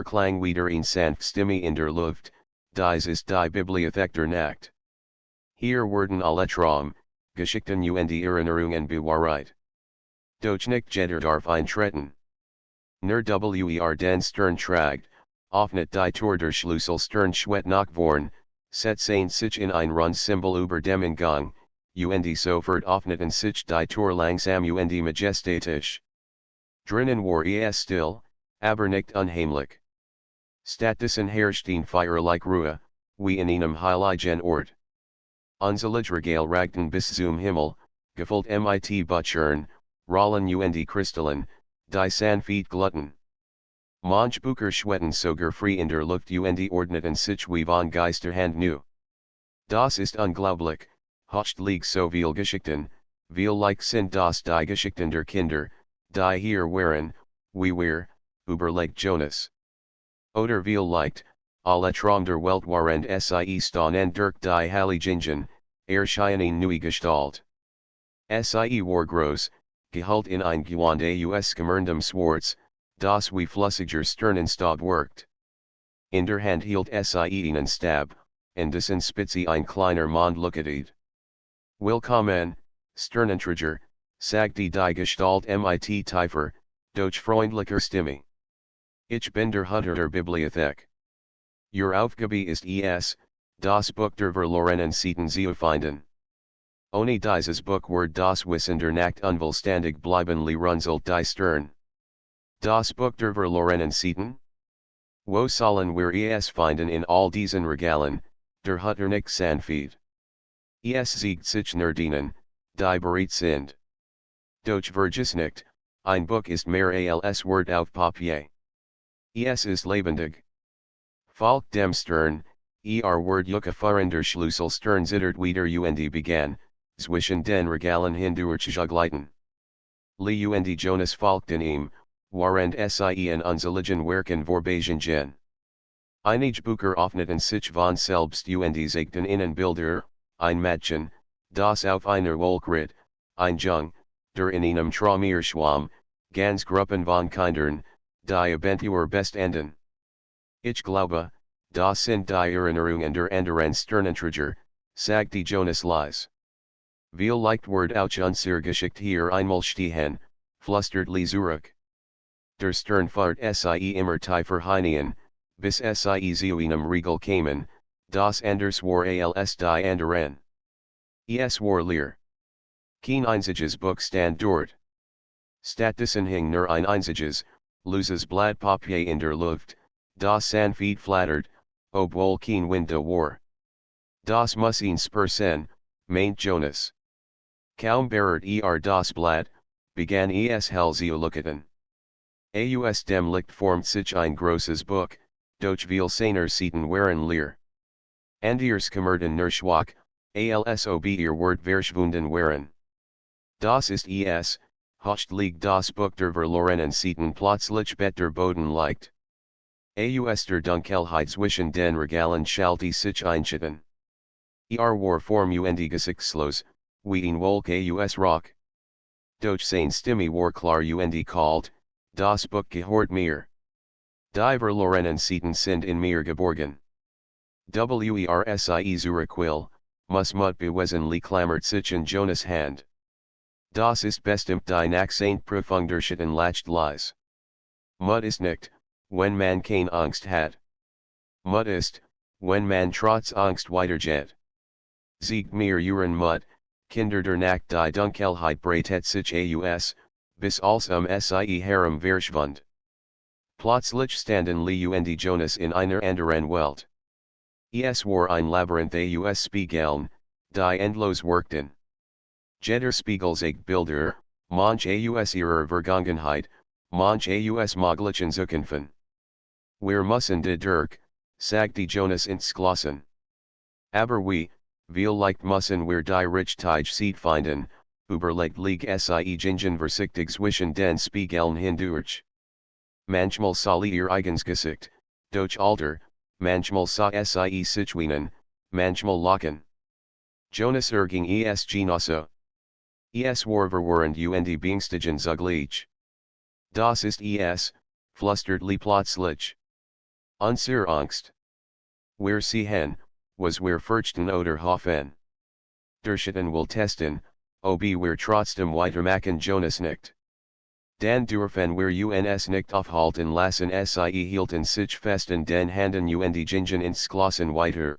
klang wieder ein sanft Stimme in der Luft, dies ist die Bibliothek der Nacht. Hier werden alle Traum, Geschichten und Erinnerungen bewahrt. Doch nicht jeder darf eintreten. Nur den Stern tragt, offnet die Tor der Schlüssel Stern schwet nach vorn, setzen sich in ein rund Symbol über dem Eingang, und sofort offneten sich die Tor langsam und majestatisch. Drinnen war es still, aber nicht unheimlich. Stattdessen herrschten feierlich Ruhe, wie in einem heiligen Ort. Unselige ragten bis zum Himmel, gefüllt mit Butchern, Rollen und Kristallen, die sanfte gluten. Manch Bucher schwetten sogar frei in der Luft und ordneten sich wie von Geisterhand nu. Das ist unglaublich, hocht liegt so viel Geschichten, like sind das die Geschichten der Kinder, die hier waren, wie wir, überlegt Jonas. Oder viel leicht, alle Traum der Welt waren sie stannen durch die Heiligen, erscheinen neue Gestalt. Sie war groß, gehüllt in ein Gewand aus gemurndem Schwarz, das wie flüssiger Sternenstaub wirkt. In der Hand hielt sie einen Stab, und dessen Spitze ein kleiner Mond looketet. Willkommen, Sternenträger, sagte die Gestalt mit tiefer, doch freundlicher Stimme. Ich bin der Hüter der Bibliothek. Ihr Aufgabe ist es, das Buch der verlorenen Seiten zu finden. Ohne dieses Buch wird das Wissen der Nacht unvollständig bleiben runzelt die Stern. Das Buch der verlorenen Seiten? Wo sollen wir es finden in all diesen Regalen, der Hüter nicht sanfte? Es siegt sich nur denen, die bereit sind. Doch vergiss nicht, ein Buch ist mehr als Wort auf Papier. Es ist lebendig. Folgt dem Stern, wird fahren der Schlüssel Stern zittert wieder und begann, zwischen den Regalen hindurch zu gleiten. Lee und Jonas folgten ihm, warend sie unzeligen werken vorbeigehen gen. Einige Bücher öffneten sich von selbst und zeigten ihnen Bilder, ein Mädchen, das auf einer Wolke ritt, ein Jung, der in einem Traumeer schwamm, ganz Gruppen von Kindern, die Abentur best enden. Ich glaube, das sind die Erinnerungen der anderen Sternenträger, sagte Jonas leise. Vielleicht wird auch unsere Geschichte hier einmal stehen, flüsterte zurück. Der Sternfahrt sie immer tiefer hinein, bis sie zu einem Riegel kamen, das anders war als die anderen. Es war leer. Kein einziges Buch stand dort. Stattdessen hing nur ein einziges, loses Blatt Papier in der Luft, das sanft flattert, obwohl kein Wind da war. Das muss ihn spürsen, meint Jonas. Kaum berührt das Blatt, begann es hell zu leuchten. Aus dem Licht formt sich ein großes Buch, doch viel seiner Seiten waren leer. Anders kommerten nur schwach, als ob ihr Wort verschwunden waren. Das ist es, hocht liegt das Buch der verlorenen Seiten plötzlich better Boden liegt. Aus der Dunkelheit zwischen den Regalen schalte sich einschütten. War form und gesichtslos, wie ein Wolke aus Rock. Doch seine Stimme war klar und kalt, das Buch gehört mir. Die verlorenen Seiten sind in mir geborgen. Wersie Zurückwill, muss mut bewesenlich klammert sich in Jonas Hand. Das ist bestimmt die nach Saint Profunderschitten lacht leise. Mut ist nicht, wenn man keine Angst hat. Mut ist, wenn man trotz Angst weitergeht. Siegt mir Uren Mut, Kinder der Nacht die Dunkelheit breitet sich aus, bis als sie Harem verschwund. Plötzlich standen Lee und Jonas in einer anderen Welt. Es war ein Labyrinth aus Spiegeln, die endlos wirkten. Jeder Spiegel zeigt Bilder, manch aus ihrer Vergangenheit, manch aus möglichen Zukunften. Wir müssen die Dirk, sagte Jonas ins Glossen. Aber vielleicht müssen wir die Richtige Zeit finden, überlegt liegt sie gingen vorsichtig zwischen den Spiegeln hindurch. Manchmal sah ihr eigens Gesicht, doch alter, manchmal sah sie Situationen, manchmal lachen. Jonas erging es genosse. Es war verwirrend und beängstigend zugleich. Das ist es, flüsterte plötzlich. Unsere Angst. Wir sehen, was wir fürchten oder hoffen. Der Schatten will testen, ob wir trotzdem weitermachen Jonas nicht. Dan dürfen wir uns nicht aufhalten lassen sie hielten sich fest in den Handen und gingen ins Glossen weiter.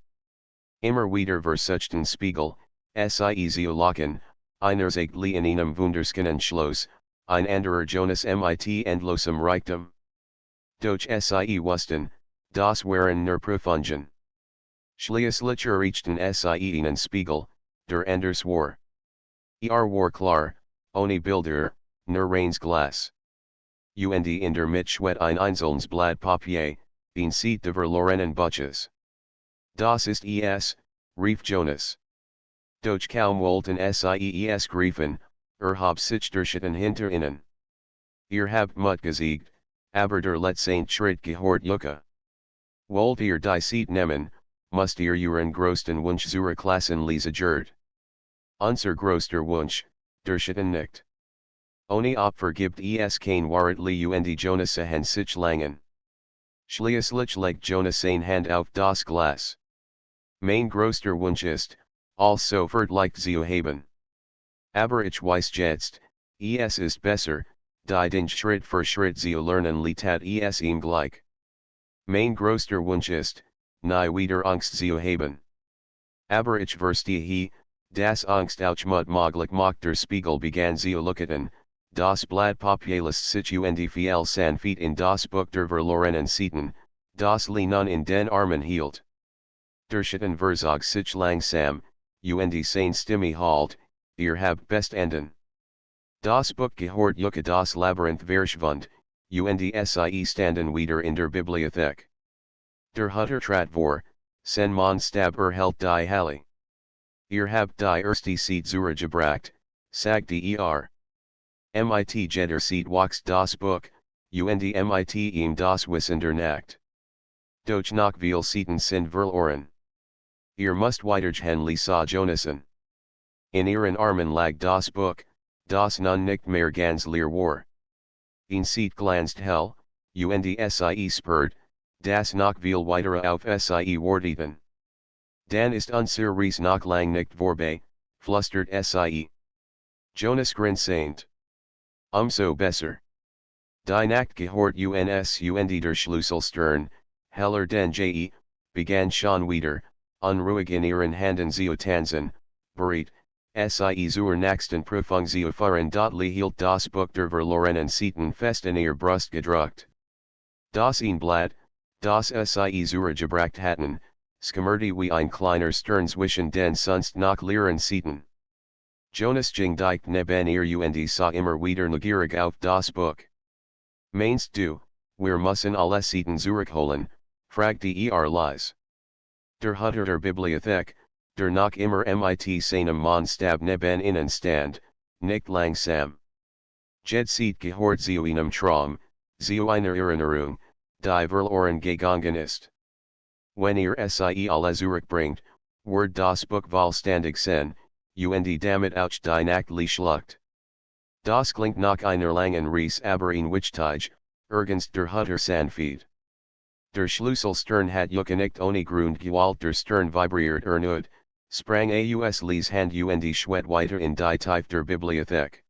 Immer wieder versuchten Spiegel, sie zu lachen, einer zeigt in einem wunderschönen Schloss, ein anderer Jonas mit endlosem Reichtum. Doch sie wussten, das waren nur Profungen. Schließlich erreichten sie einen Spiegel, der anders war. War klar, ohne Bilder, nur reines Glas. Und in der Mitte ein einzelnes Blatt Papier, ein Seat de verlorenen Buches. Das ist es, rief Jonas. Doch kaum wollten sie es greifen, hab sich der Schatten hinter ihnen. Ihr habt Mut gesiegt, aber der letzte Schritt gehört Yucca. Wollt ihr die Seat nehmen, müsst ihr euren größten Wunsch zurücklassen gehört. Unser größter Wunsch, der Schatten nicht. Ohne Opfer gibt es kein Wahrheit und Jonas sahen sich langen. Schließlich legt Jonas eine Hand auf das Glas. Mein größter Wunsch ist, also vergleicht zu haben. Aber ich weiß jetzt, es ist besser, die Dinge Schritt für Schritt zu lernen tat es ihm gleich. Mein größter Wunsch ist, nie wieder Angst zu haben. Aber ich verstehe, das Angst auch mut möglich macht der Spiegel begann zu leuchten, das Blatt Papier lässt sich und viel sanft in das Buch der verlorenen Seiten, das Lee nun in den Armen hielt. Der Schatten verzog sich langsam, und seine Stimme halt, ihr habt best enden. Das Buch gehört Yucca das Labyrinth verschwund, und sie standen wieder in der Bibliothek. Der Hutter trat vor, sen man stab hält die Halle. Ihr habt die erste Seat zurückgebracht, sagte MIT Jeder sieht wax das Buch, und MIT ihm das Wissender Nacht. Doch noch viel Seiten sind verloren. Ihr müsst weitergehen Lisa Jonassen. In ihren Armen lag das Buch, das nun nicht mehr ganz leer war. Ein Seat glanzt hell, und sie spürt, das noch viel weitere auf sie warteten. Dan ist unsere Reise noch lang nicht vorbei, flüstert sie. Jonas grinst. Umso besser. Die Nacht gehört uns und der Schlüsselstern, heller denn je, begann schon wieder, unruhig in ihren Händen zu tanzen, bereit, sie zur nächsten Prüfung zu fahren. Hielt das Buch der verlorenen Seiten fest in ihr Brust gedruckt. Das ein Blatt, das sie gebracht hatten, skimmerte wie ein kleiner Stern zwischen den sonst noch leeren Seiten. Jonas ging dicht neben ihr und sah immer wieder neugierig auf das Buch. Meinst du, wir müssen alle Seiten zurückholen, fragte Leise. Der Hutter der Bibliothek, der noch immer mit seinem Mannstab neben ihnen stand, nicht langsam. Jed sieht gehört zu einem Traum, zu einer Erinnerung, die verloren gegangen ist. Wenn sie alle zurückbringt, wird das Buch vollständig sein, und damit auch die Nacht schluckt. Das klingt nach einer langen Reise aber in wichtig, ergänzt der Hutter sanft. Der Schlüsselstern hat nicht ohne Grund gewalt, der Stern vibriert erneut, sprang aus Lees Hand und schwett weiter in die Tiefe der Bibliothek.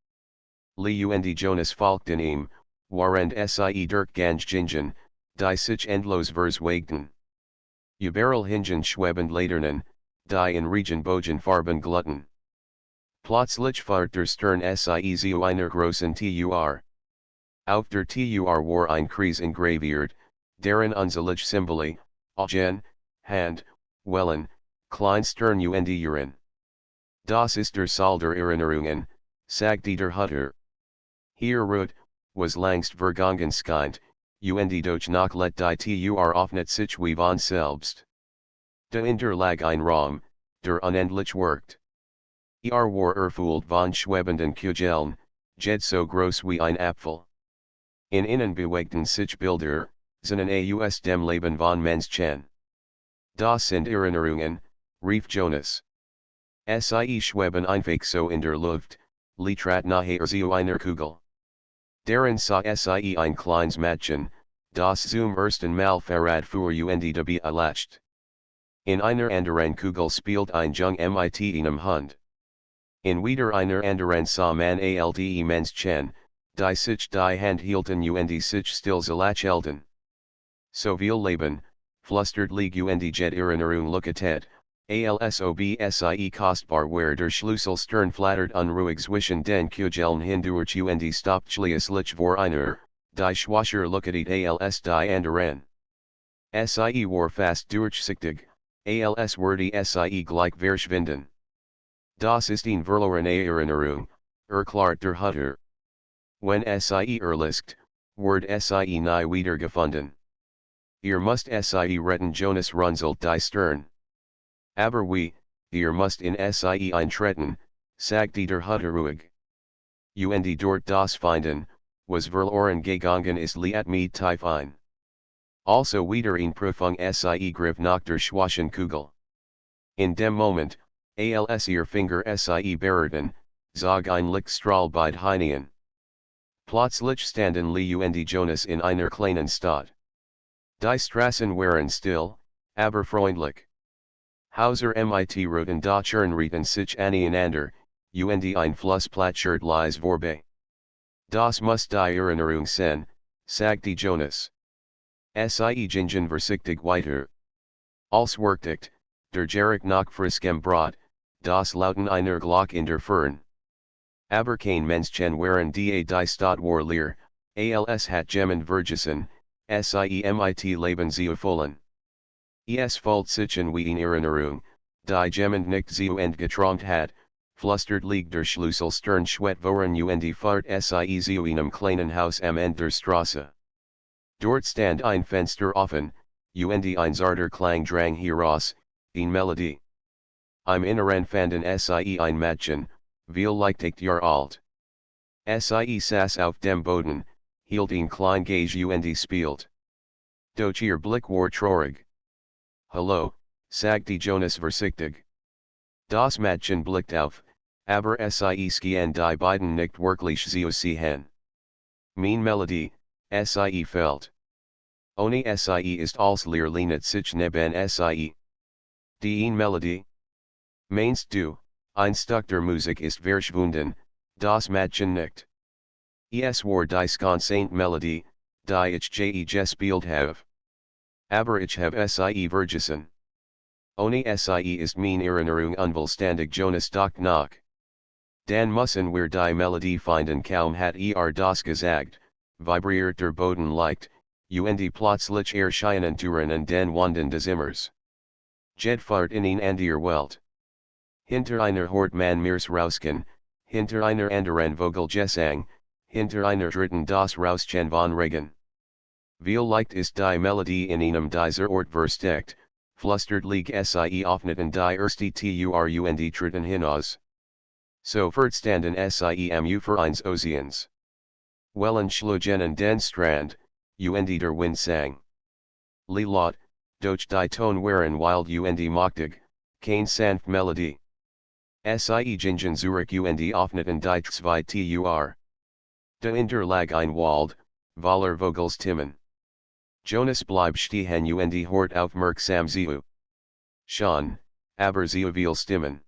Lee und Jonas folgten ihm, während sie durch ganz Gingen, die sich endlos verzweigten. Überall hingen schwebend Laternen, die in Regenbogen Farben glühten. Plötzlich fährt der Stern sie zu einer großen Tur. Auf der Tur war ein Kreis engraviert, deren unzählige Symbole, Augen, Hand, Wellen, Kleinstern und Uhren. Das ist der Saal der Erinnerungen, sagte der Hutter. Hier ruht, was langst vergangenskind, und doch noch let die Tur offnet sich wie von selbst. Dahinter lag ein Raum, der unendlich wirkt. War erfüllt von schwebenden Kugeln, jed so groß wie ein Apfel. In innen bewegten sich Bilder, seinen aus dem Leben von Menschen. Das sind Erinnerungen, rief Jonas. Sie schweben einfach so in der Luft, trat nachher zu einer Kugel. Darin sah sie ein kleines Mädchen, das zum ersten Mal Fahrrad fuhr und dabei lacht. In einer anderen Kugel spielt ein Jung mit einem Hund. In wieder einer anderen sah man Menschen, die sich die Hand hielten und sich still lächelten. So viel Leben, flüstert Lee und Jed Erinnerung looketet, sie kostbar where der Schlüsselstern flattert unruhig zwischen den Kugeln hindurch und stoppt schließlich vor einer, die schwacher looketet als die anderen. Sie war fast durchsichtig, als würde sie gleich verschwinden. Das ist ein verlorene Erinnerung, erklärt der Hutter. Wenn sie erlischt, wird sie nie wiedergefunden. Ihr müsst sie retten. Jonas runzelt die Stirn. Aber ihr müsst in sie eintreten, sagte der Hutter ruhig. Und dort das finden, was verloren gegangen ist liet mit tief ein. Also wieder in Prüfung sie griff nach der schwachen Kugel. In dem Moment, als ihr Finger sie berührten, zog ein Lichtstrahl beid hinein. Plötzlich standen Lee und Jonas in einer kleinen Stadt. Die Straßen waren still, aber freundlich. Hauser mit roten Dachern rieten sich aneinander, und ein Fluss plätschert leise vorbei. Das muss die Erinnerung sein, sagte Jonas. Sie gingen vorsichtig weiter. Als wirkte, der Geruch nach friskem Brot, das Lauten einer Glock in der Fern. Aber kein Menschen waren die Stadt war leer, als hat jemand vergessen, sie mit Leben zu füllen. Es fällt sich wie in Erinnerung, die jemand nicht zu Ende geträumt hat, flüstert liegt der Schlüsselstern schwett voran und fahrt sie zu einem kleinen Haus am Ende der Straße. Dort stand ein Fenster offen, und ein zarter Klang drang heraus, in Melodie. Im Inneren fanden sie ein Mädchen, viel lichtig Jahr alt. Sie sass auf dem Boden, hielt ihn klein Gage und spielt. Doch ihr Blick war traurig. Hallo, sagte Jonas vorsichtig. Das Mädchen blickt auf, aber sie schien die beiden nicht wirklich zu sehen. Meine Melodie, sie fällt. Ohne sie ist als Leerlinie sich neben sie. Die Melodie? Meinst du, ein Stück der Musik ist verschwunden, das Mädchen nicht? Es war die Saint Melodie, die ich gespielt habe. Aber ich habe sie vergessen. Ohne sie ist meine Erinnerung unvollständig Jonas doch noch. Dann müssen wir die Melodie finden kaum hat das gesagt, vibriert der Boden leicht, und plötzlich erscheinen Türen und den Wanden des Zimmers. Jed fahrt in een andere Welt. Hinter einer Hort man mirs rausken, hinter einer anderen Vogelgesang, hinter einer dritten das Rauschen von Regen. Viel leicht ist die Melodie in einem dieser Ort versteckt, flüstert lieg sie öffneten die erste Tur und tritten hinaus. So verstanden sie Vereins Ozeans. Wellen schlugen den Strand, und der Wind sang. Li Lot, doch die Ton waren wild und machtig, keine sanft Melodie. Sie gingen Zurich und öffneten die zwei Tur. Dahinter lag ein Wald, voller Vogelstimmen. Jonas blieb stehen und hort aufmerksam zu. Schon, aber zu viel Stimmen.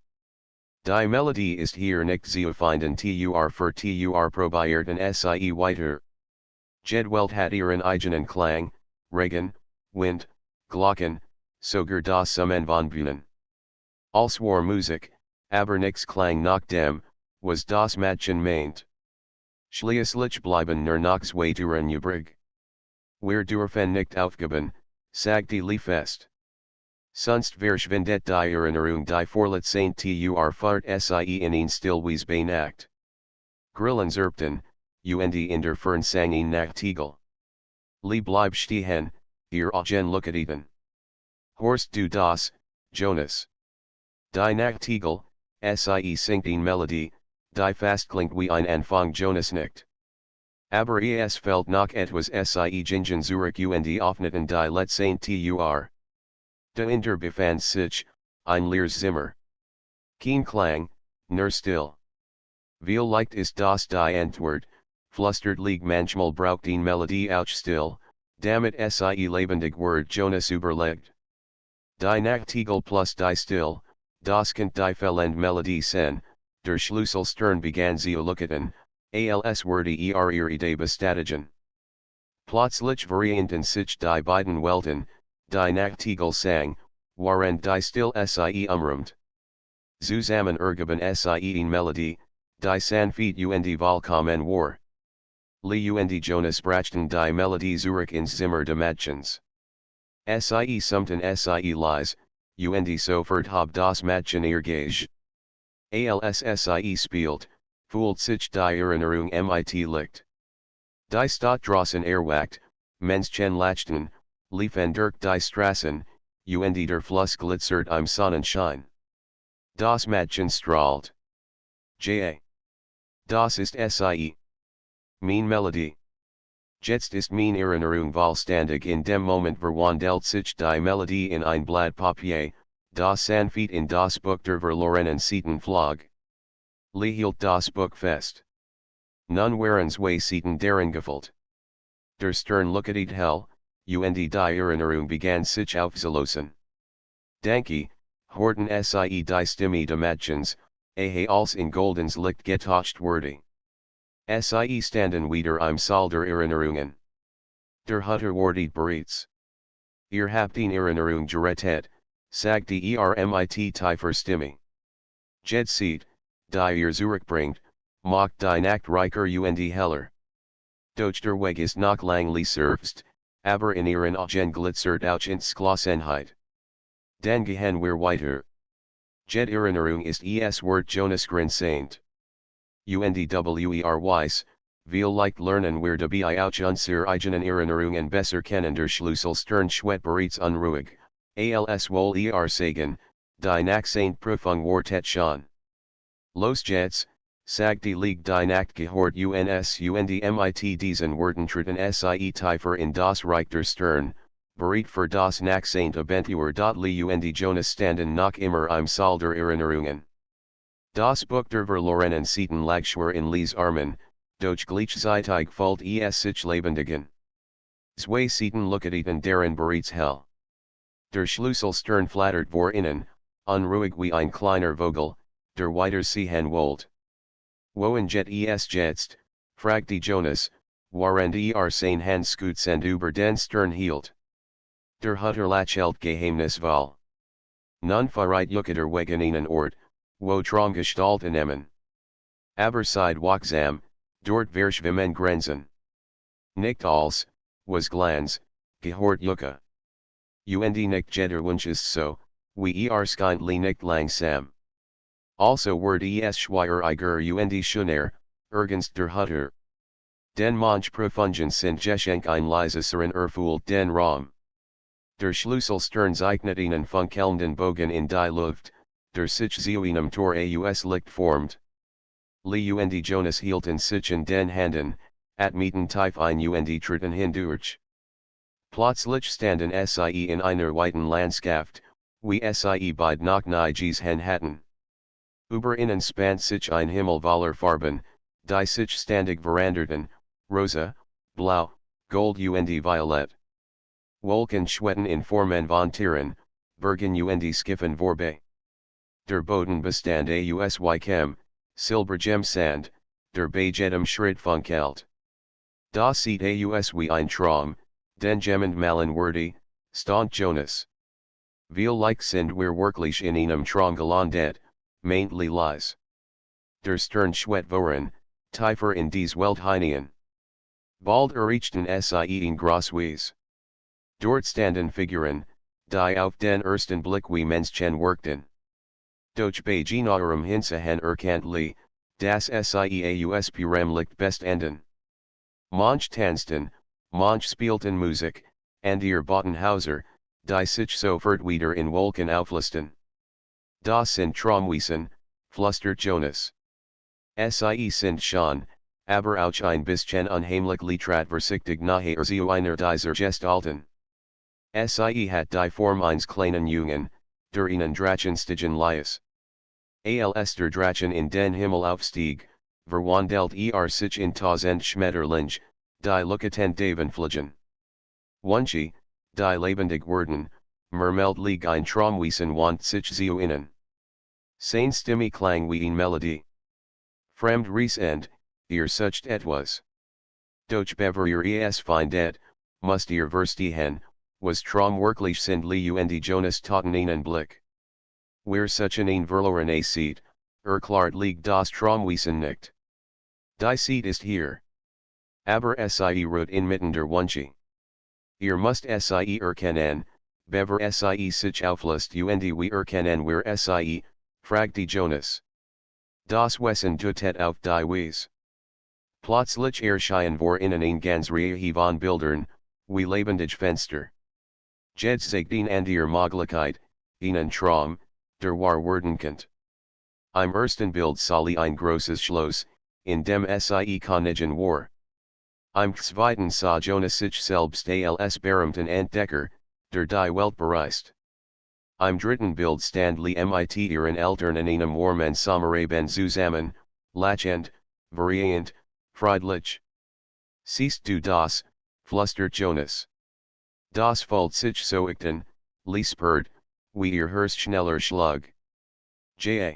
Die Melodie ist hier nicht zu finden Tur für Tur probierten sie weiter. Jed Welt hat ihren eigenen Klang, Regen, Wind, Glocken, sogar das Summen von Bühnen. Als war Musik, aber nix Klang nach dem, was das Mädchen meint. Schließlich bleiben nur noch zwei Türen übrig. Wir dürfen nicht aufgeben, sagte Lee fest. Sonst verschwindet die Erinnerung die vorletzten Tur fahrt sie in ein stillweise Beinacht. Grillen zerpten, und in der Fern sang ein Nachtigall. Lee bleib stehen, ihr Augen looketen. Horst du das, Jonas? Die Nachtigall, sie singt eine Melodie, die fast klingt wie ein Anfang Jonas nicht. Aber es fällt noch etwas sie gingen Zurich und öffneten die letzten Tur. Dahinter befand sich, ein leeres Zimmer. Kein Klang, nur still. Wie leicht ist das die Antwort, flüstert lieg manchmal braucht eine Melodie auch still, damit sie lebendig wird Jonas überlegt. Die Nachtigall plus die Still, das Kant die Fehlend Melodie sen, der Schlüsselstern begann zu looketen, als wurde ihre Idee bestätigen. Plötzlich varianten sich die beiden Welten, die Nachtigall sang, waren die Still sie umrummt. Zusammen ergaben sie eine Melodie, die sanft und vollkommen war. Lee und Jonas brachten die Melodie Zurich ins Zimmer des Mädchens. Sie summten sie leise, und sofort hab das Mädchen ihr Gage. Als sie spielt, fühlt sich die Erinnerung mit licht. Die Stadt draußen erwacht, Menschen lachten, liefen durch die Straßen, und der Fluss glitzert im Sonnenschein. Das Mädchen strahlt. Das ist sie. Meine Melodie. Jetzt ist meine Erinnerung vollständig in dem Moment verwandelt sich die Melodie in ein Blatt Papier, das sanft in das Buch der verlorenen Seiten flog. Lee hielt das Buch fest. Nun waren zwei Seiten darin gefüllt. Der Stern lookete hell, und die Erinnerung begann sich aufzulösen. Danke, horten sie die Stimme des Mädchens, als in goldens Licht getaucht wurde. Sie standen wieder im Saal der Erinnerungen. Der Hutter wartet bereits. Ihr habt eine Erinnerung gerettet, sagte mit tiefer Stimme. Jed sieht, die ihr zurückbringt, macht die Nacht reicher und heller. Doch der Weg ist noch lang selbst, aber in ihren Augen glitzert auch ins Glossenheit. Dann gehen wir weiter. Jed Erinnerung ist Wort Jonas grinsaint. Weiss, viel leicht lernen wir dabei auch unsere eigenen Erinnerungen besser kennen der Schlüsselstern schwet bereits unruhig, als wohl sagen, die Nachsaint Prüfung wartet schon. Los geht's, Sag die Lieg die Nacht gehört uns und mit diesen Worten treten sie tiefer in das Reich der Stirn, bereit für das Nachsaint Abentur li und Jonas standen noch immer im Saal der Erinnerungen. Das Buch der verlorenen Zeiten lag schwer in Les Armen, doch gleichzeitig fällt es sich lebendigen. Zwei Zeiten looketen deren bereits hell. Der Schlüssel Stern flattert vor innen, unruhig wie ein kleiner Vogel, der weiter sehen wollt. Wohin jet es jetzt, fragte Jonas, während sein Handskützen über den Stern hielt. Der Hutter lachelt Geheimnisvoll. Nun verreit Juckiter wegen einen Ort, wo Traumgestalten emmen. Aber seid wachsam, dort verschwimmen Grenzen. Nicht alles, was Glanz, gehört Jucke. Und nicht jeder Wunsch ist so, wie skindly nicht langsam. Also wird es schwieriger und schöner, ergänzt der Hutter. Den manch Profungen sind Geschenk ein leiseren erfüllt den Raum. Der Schlüssel Stern zeichnet einen funkelnden Bogen in die Luft, der sich zu einem Tor aus Licht formt. Lee und Jonas hielten sich in den Händen, atmeten tief ein und treten hindurch. Plötzlich standen sie in einer weiten Landschaft, wie sie beide noch nie gesehen hatten. Über ihnen spannt sich ein Himmel voller Farben, die sich ständig veranderten, rosa, blau, gold und violett. Wolken schweten in Formen von Tieren, Bergen und Skiffen vorbei. Der Boden bestand aus Weikem, Silbergem Sand, der bei jedem Schritt funkelt. Das sieht aus wie ein Traum, den jemand malen würde, stant Jonas. Vielleicht sind wir wirklich in einem Traum gelandet, meint Lies. Der Stern schwet voran, tiefer in dies Welt hinein. Bald erreichten sie in Großwies. Dort standen Figuren, die auf den ersten Blick wie Menschen wirkten. Doch bei genauerem Hinsehen erkannt dass sie aus purem Licht bestanden. Manch tanzten, manch spielten Musik, und ihr boten Hauser, die sich sofort wieder in Wolken auflösten. Das sind Traumwesen, flüstert Jonas. Sie sind schon, aber auch ein bisschen unheimlich versichtig nachher zu einer dieser Gestalten. Sie hat die Form eines kleinen Jungen, der ihnen Drachenstigen lies. Als der Drachen in den Himmel aufstieg, verwandelt sich in tausend Schmetterlinge, die Lukaten Davenfliegen. Wunschig, die lebendig werden, murmelt ein Traumwesen want sich zu innen. Seine Stimme klang wie eine Melodie. Fremd Riesend, ihr sucht etwas. Doch bever ihr es findet, must ihr verstehen, was Traum wirklich sind und Jonas taten einen Blick. Wer such einen verloren sieht, erklärt das Traumwesen nicht. Die Seed ist hier. Aber sie ruht inmitten der Wünsche. Ihr müsst sie erkennen, bever sie sich auflöst und wie erkennen wir sie, fragte Jonas. Das Wesen dutet auf die Weise. Plötzlich erscheinen vor ihnen ein ganz Reihe von Bildern, wie lebendig Fenster. Jed zeigt an ihr Möglichkeit, einen Traum, der wahr werden könnt. Im ersten Bild sali ein großes Schloss, in dem sie Königin war. Im zweiten sah Jonas sich selbst als berühmten Entdecker, der die Welt bereist. Im dritten Bild stand mit ihren Eltern in einem warmen Sommerabend zusammen, lachend, variant, friedlich. Siehst du das, flüstert Jonas. Das fühlt sich so an, liespert, wie ihr Herz schneller schlug. Ja.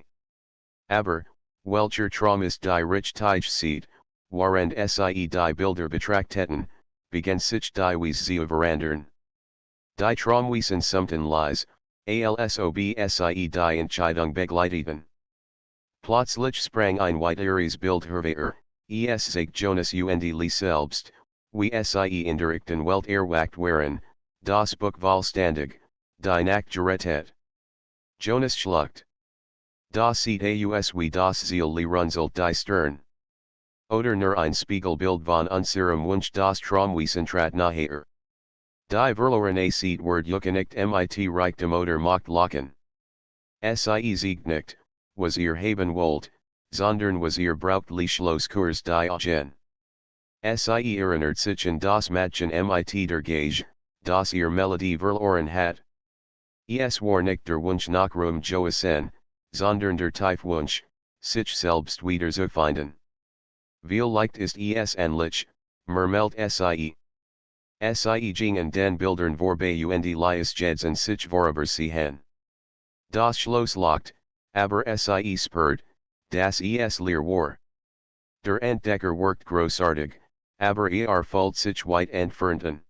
Aber, welcher Traum ist die richtig sieht, während sie die Bilder betrachteten, begann sich die Weise zu verandern. Die Traumwesen summten lies, alsob sie die Entscheidung begleiteten. Plötzlich sprang ein weiteres Bild hervor, es zeigt Jonas und selbst, wie sie in der echten Welt erwacht waren, das Buch vollständig, die Nacht gerettet. Jonas schluckt. Das sieht aus wie das Ziel runzelt die Stirn. Oder nur ein Spiegelbild von unserem Wunsch das Traumwesen trat nachher. Die verlorene Seed wird nicht mit Reichtem oder macht locken. Sie siegt nicht, was ihr haben wollt, sondern was ihr brauchtlich los Kurs diogen. Sie erinnert sich an das Mädchen mit der Gage, das ihr Melodie verloren hat. Es war nicht der Wunsch nach Ruhm Joassen, sondern der Tiefwunsch, sich selbst wieder zu finden. Viel leicht ist es endlich, murmelt Sie. Sie gingen den Bildern vorbei und lies jeds und sich vorüber sehen. Das Schloss locked, aber Sie spürt, dass es leer war. Der Entdecker worked großartig, aber fühlt sich weit entfernten.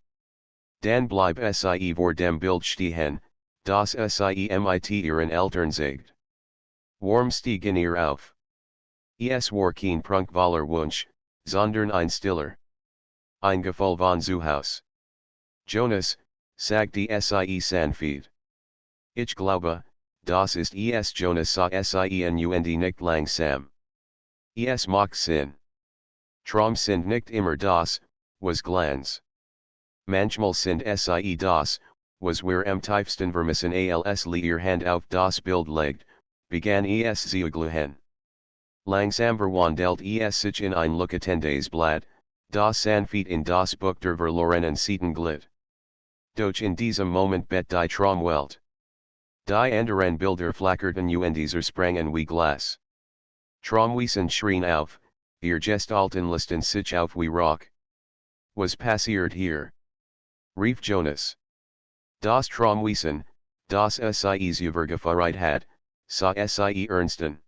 Dann blieb Sie vor dem Bild stehen, das Sie mit ihren Eltern zeigt. Warm stiegen ihr auf. Es war kein prunkvoller Wunsch, sondern ein stiller. Ein Gefühl von Zuhause. Jonas, sagte Sie sanft. Ich glaube, das ist es Jonas sah Sie nicht langsam. Es macht Sinn. Traum sind nicht immer das, was Glanz. Manchmal sind Sie das, was wir am tiefsten vermissen als ihr Hand auf das Bild legt, begann es zu gluhen. Langsam verwandelt es sich in ein Lucatendes Blatt, das sanft in das Buch der verlorenen Seiten glitt. Doch in diesem Moment bet die Traumwelt. Die anderen Bilder flackerten und sprangen wie Glas. Traumwesen schrien auf, ihr Gestalten listen sich auf wie Rock. Was passiert hier? Rief Jonas. Das Traumwesen, das Sie übergeführt hat, sah Sie ernsten.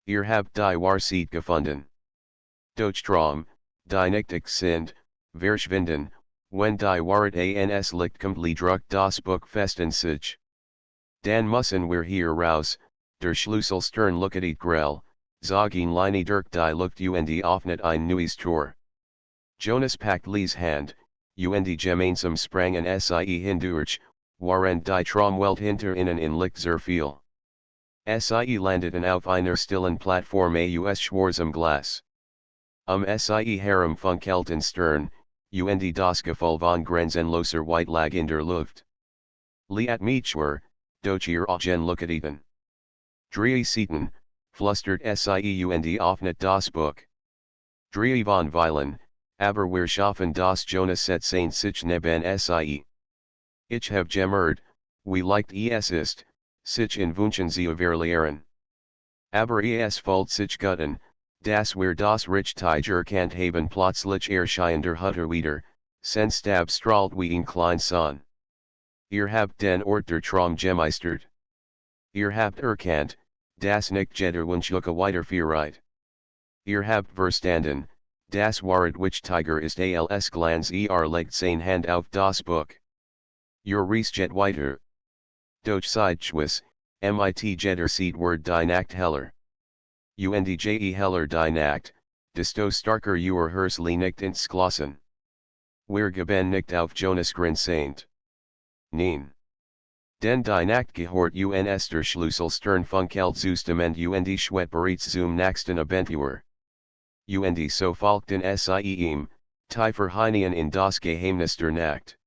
Ihr habt die Wahrheit gefunden. Doch Traum, die Nichtig sind, verschwinden, wenn die Wahrheit ans Licht kommt druckt das Buch fest in sich. Dann müssen wir hier raus, der Schlüssel stern looket grell, sagen Leine durch die Luft und öffnet ein neues Tor. Jonas packt Lees Hand, und gemeinsam sprangen Sie hindurch, während die Traumwelt hinter ihnen in Licht zerfiel. Sie landeten auf einer stillen Plattform aus schwarzem Glas. Sie herum funkelten Stern, und das Gefühl von grenzenloser Weite lag in der Luft. Liat mich schwer, doch ihr Augen looketen. Drei Seiten, flüstert Sie und öffnet das Buch. Drei von Weilen, aber wir schaffen das Jonas setzte sich neben Sie. Ich hab gemerkt, wie leicht es ist, sich in Wünschen zu verlieren. Aber es fühlt sich gut an, dass wir das Tiger Kant haben plötzlich erscheinender Hutter wieder, senst abstrahlt wie ein klein Son. Ihr habt den Ort der Traum gemeistert. Ihr habt erkannt, das nicht jeder Wunschlucke weiterführt. Ihr habt verstanden, das Wahrheit wichtiger ist als Glanz legt seine Hand auf das Buch. Ihr reist jet weiter. Doch Sidschwiss, mit jeder Seed word die Nacht heller. Und je heller die Nacht, desto starker euer Herzli nicht ins Glossen. Wir geben nicht auf Jonas grinsaint. Nein. Den die Nacht gehört uns der Schlüssel stern funkelt zustimmt und schwet bereits zum nächsten Abentur. Und so folgten Sie ihm, tiefer hinein in das Geheimnis der Nacht.